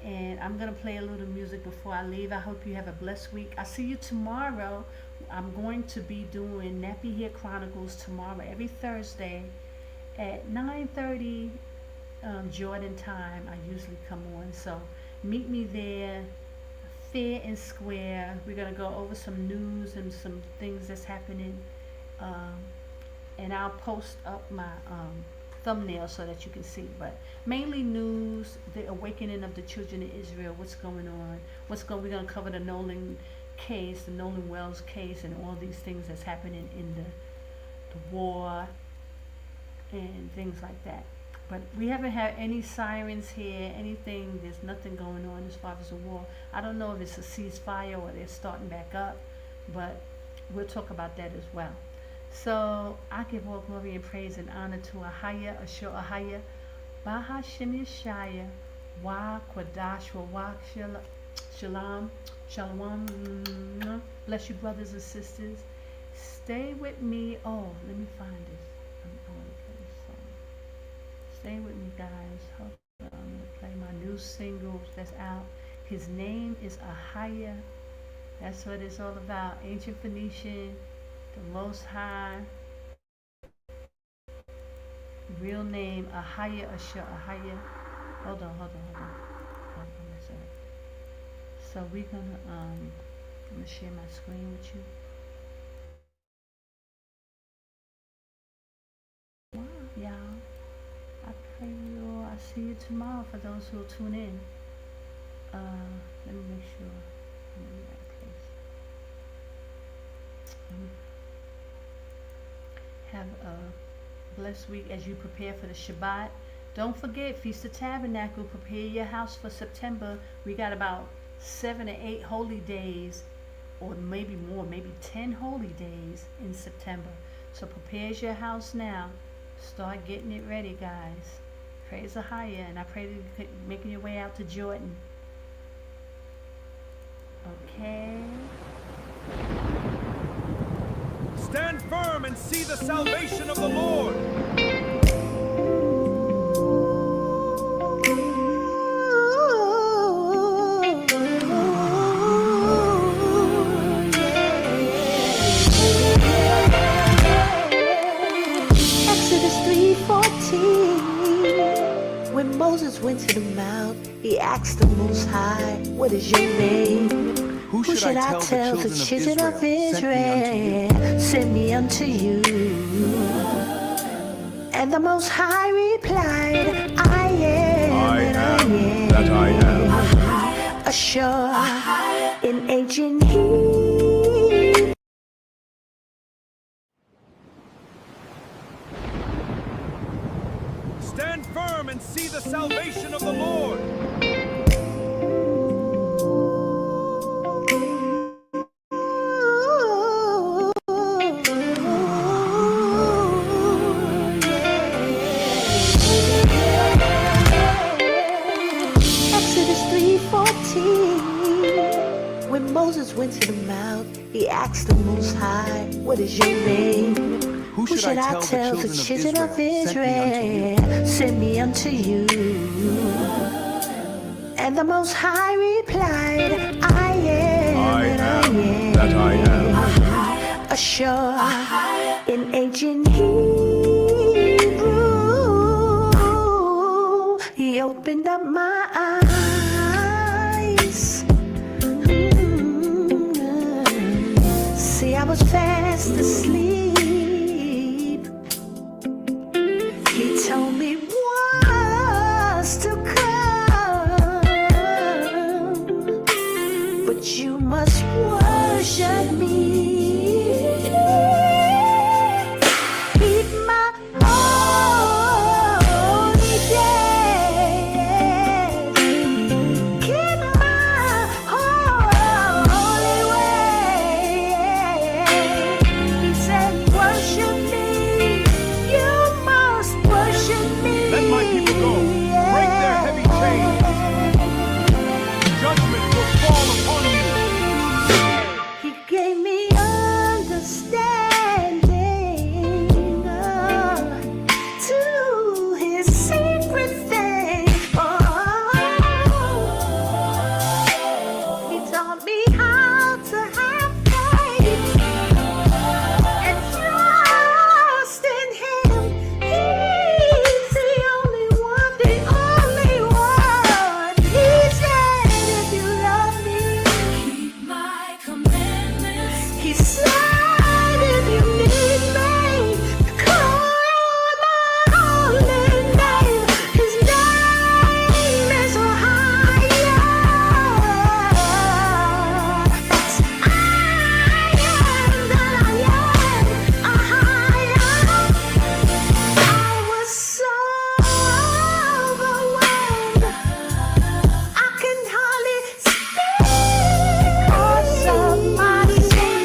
And I'm going to play a little music before I leave. I hope you have a blessed week. I'll see you tomorrow. I'm going to be doing Nappy Hair Chronicles tomorrow, every Thursday at 9:30 Jordan time. I usually come on. So meet me there, fair and square. We're going to go over some news and some things that's happening. And I'll post up my thumbnail so that you can see, but mainly news, the awakening of the children of Israel, what's going on, we're going to cover the Nolan case, the Nolan Wells case, and all these things that's happening in the war and things like that. But we haven't had any sirens here, anything, there's nothing going on as far as the war. I don't know if it's a ceasefire or they're starting back up, but we'll talk about that as well. So I give all glory and praise and honor to Ahaya, Ashur Ahaya, Bahashem Yashaya, Wa Qadash, Rawach, Shalom, Shalom. Bless you, brothers and sisters. Stay with me. Oh, let me find this. I want to play this song. Stay with me, guys. Hold on. I'm going to play my new single that's out. His name is Ahaya. That's what it's all about. Ancient Phoenician. The Most High, real name Ahaya, Ashur Ahaya. Hold on. So we're gonna I'm gonna share my screen with you. Wow, y'all. I pray you all. I see you tomorrow for those who will tune in. Let me make sure I'm in the right place. Have a blessed week as you prepare for the Shabbat. Don't forget, Feast of Tabernacle. Prepare your house for September. We got about 7 or 8 holy days, or maybe more, maybe 10 holy days in September. So prepare your house now. Start getting it ready, guys. Praise Ahaya, and I pray that you're making your way out to Jordan. Okay. Stand firm and see the salvation of the Lord. Exodus 3:14. When Moses went to the mount, he asked the Most High, "What is your name?" Who should I tell the children of Israel Send me unto you. And the Most High replied, I am that I am. Ashur in ancient Hebrew. Stand firm and see the salvation of the Lord. When Moses went to the mount, he asked the Most High, "What is your name?" Who should I tell the children of Israel Send me unto you. And the Most High replied, I am that I am. Ashur in ancient Hebrew. you must worship me. Keep my holy days. Keep my holy way. He said, worship me. You must worship me. Let my people go. Break their heavy chains. Judgment will fall upon you. He gave me understanding to his secret thing. Oh, he taught me how to have faith and trust in him. He's the only one, the only one. He said, if you love me, keep my commandments. He said, if you need me, call my holy name. His name is AHAYAH. That's I am that I am. AHAYAH. I was so overwhelmed, I can hardly speak. Cause of my sin,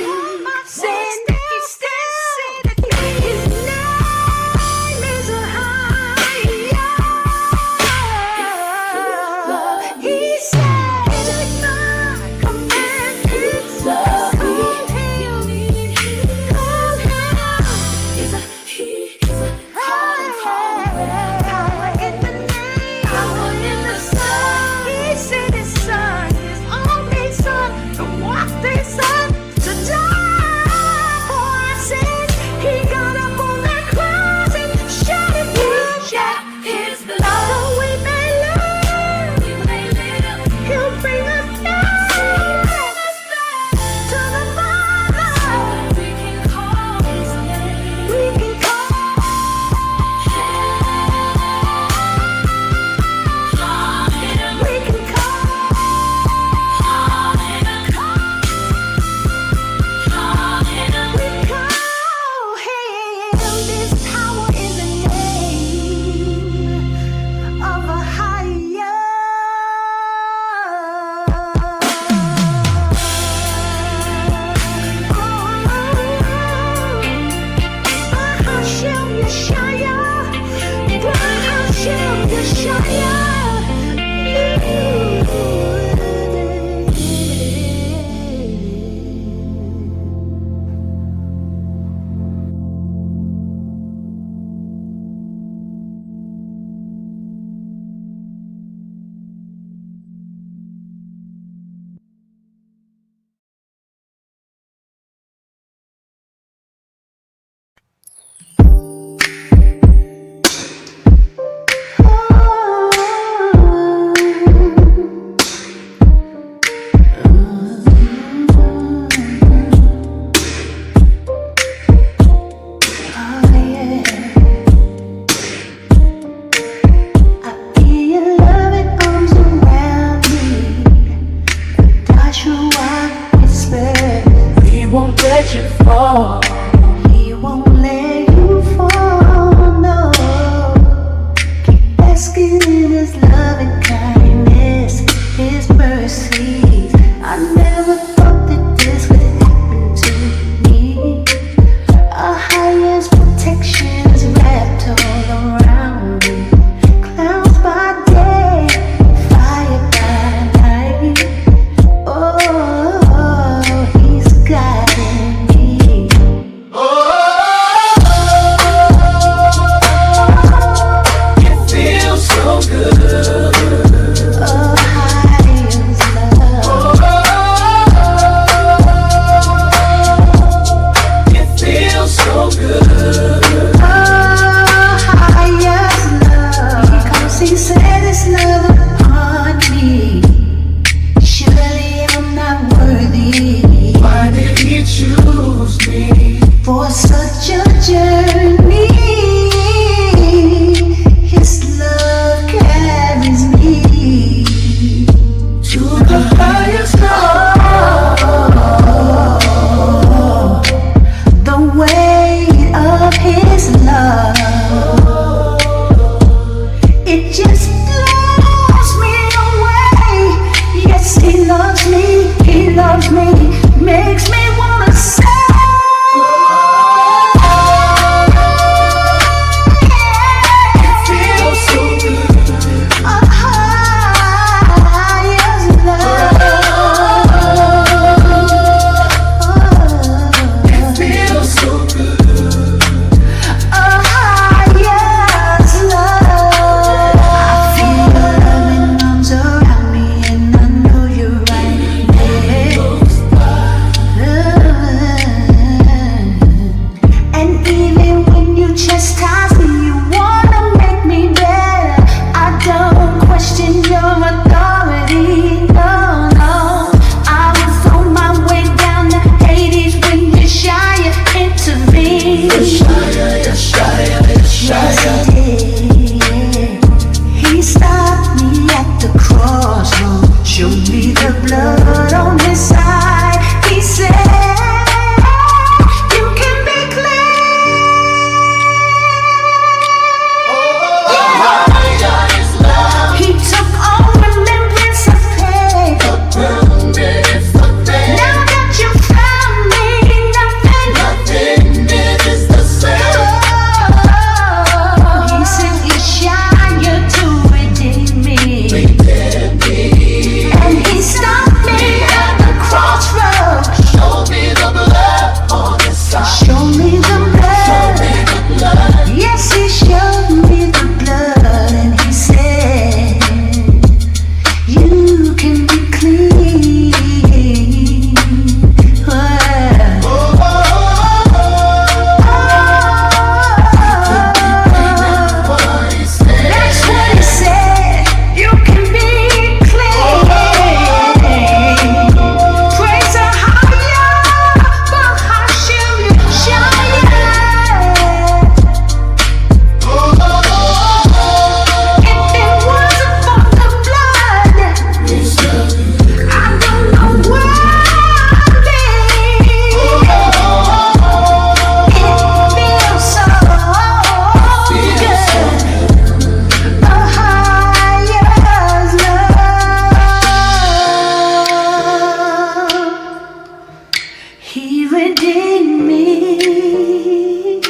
redeem me.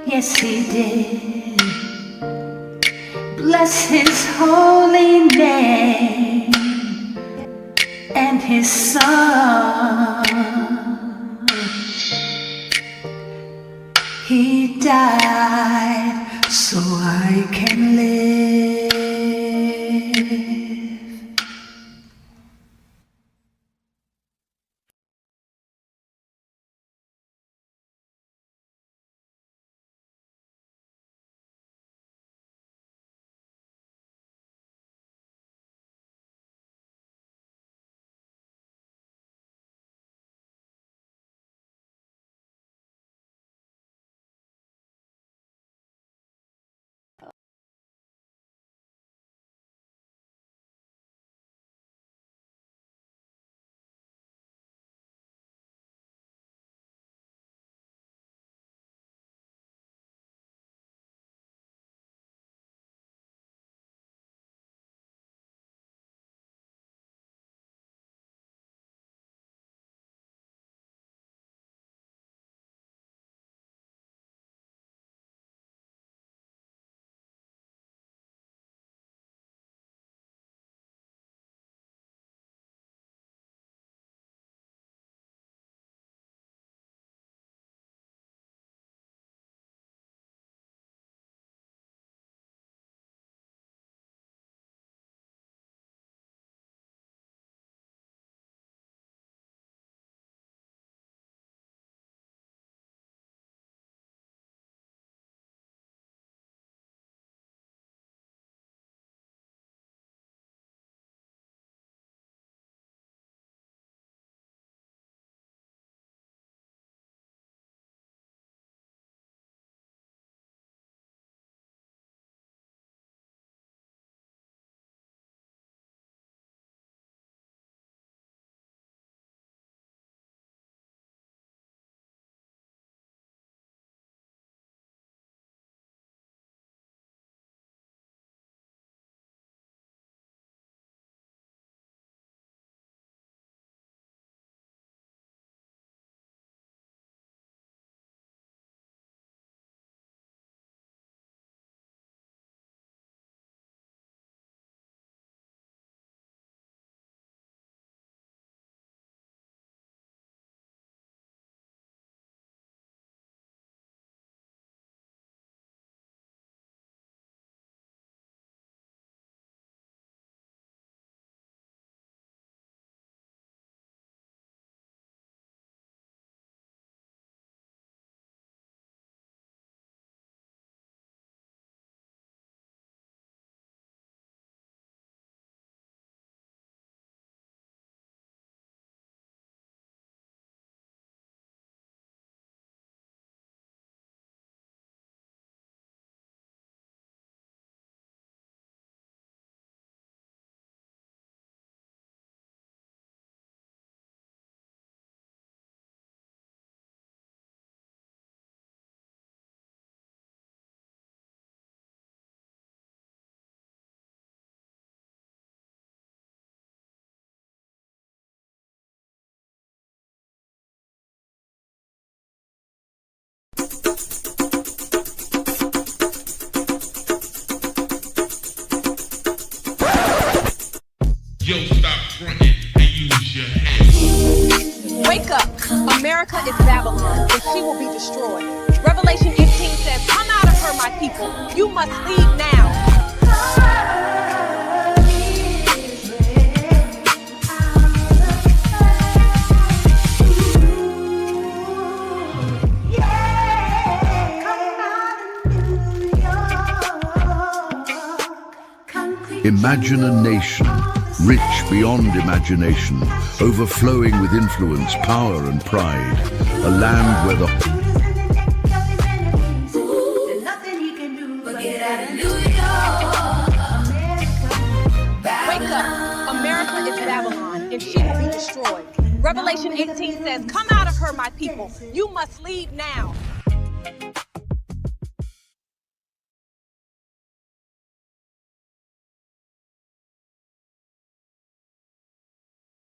Yes, he did. Bless his holy name and his son. He died so I can live. Yo, stop fronting and use your head. Wake up. America is Babylon, and she will be destroyed. Revelation 18 says, come out of her, my people. You must leave now. Imagine a nation, rich beyond imagination, overflowing with influence, power and pride. A land where the Wake up. America is Babylon, and she will be destroyed. Revelation 18 says, come out of her, my people. You must leave now.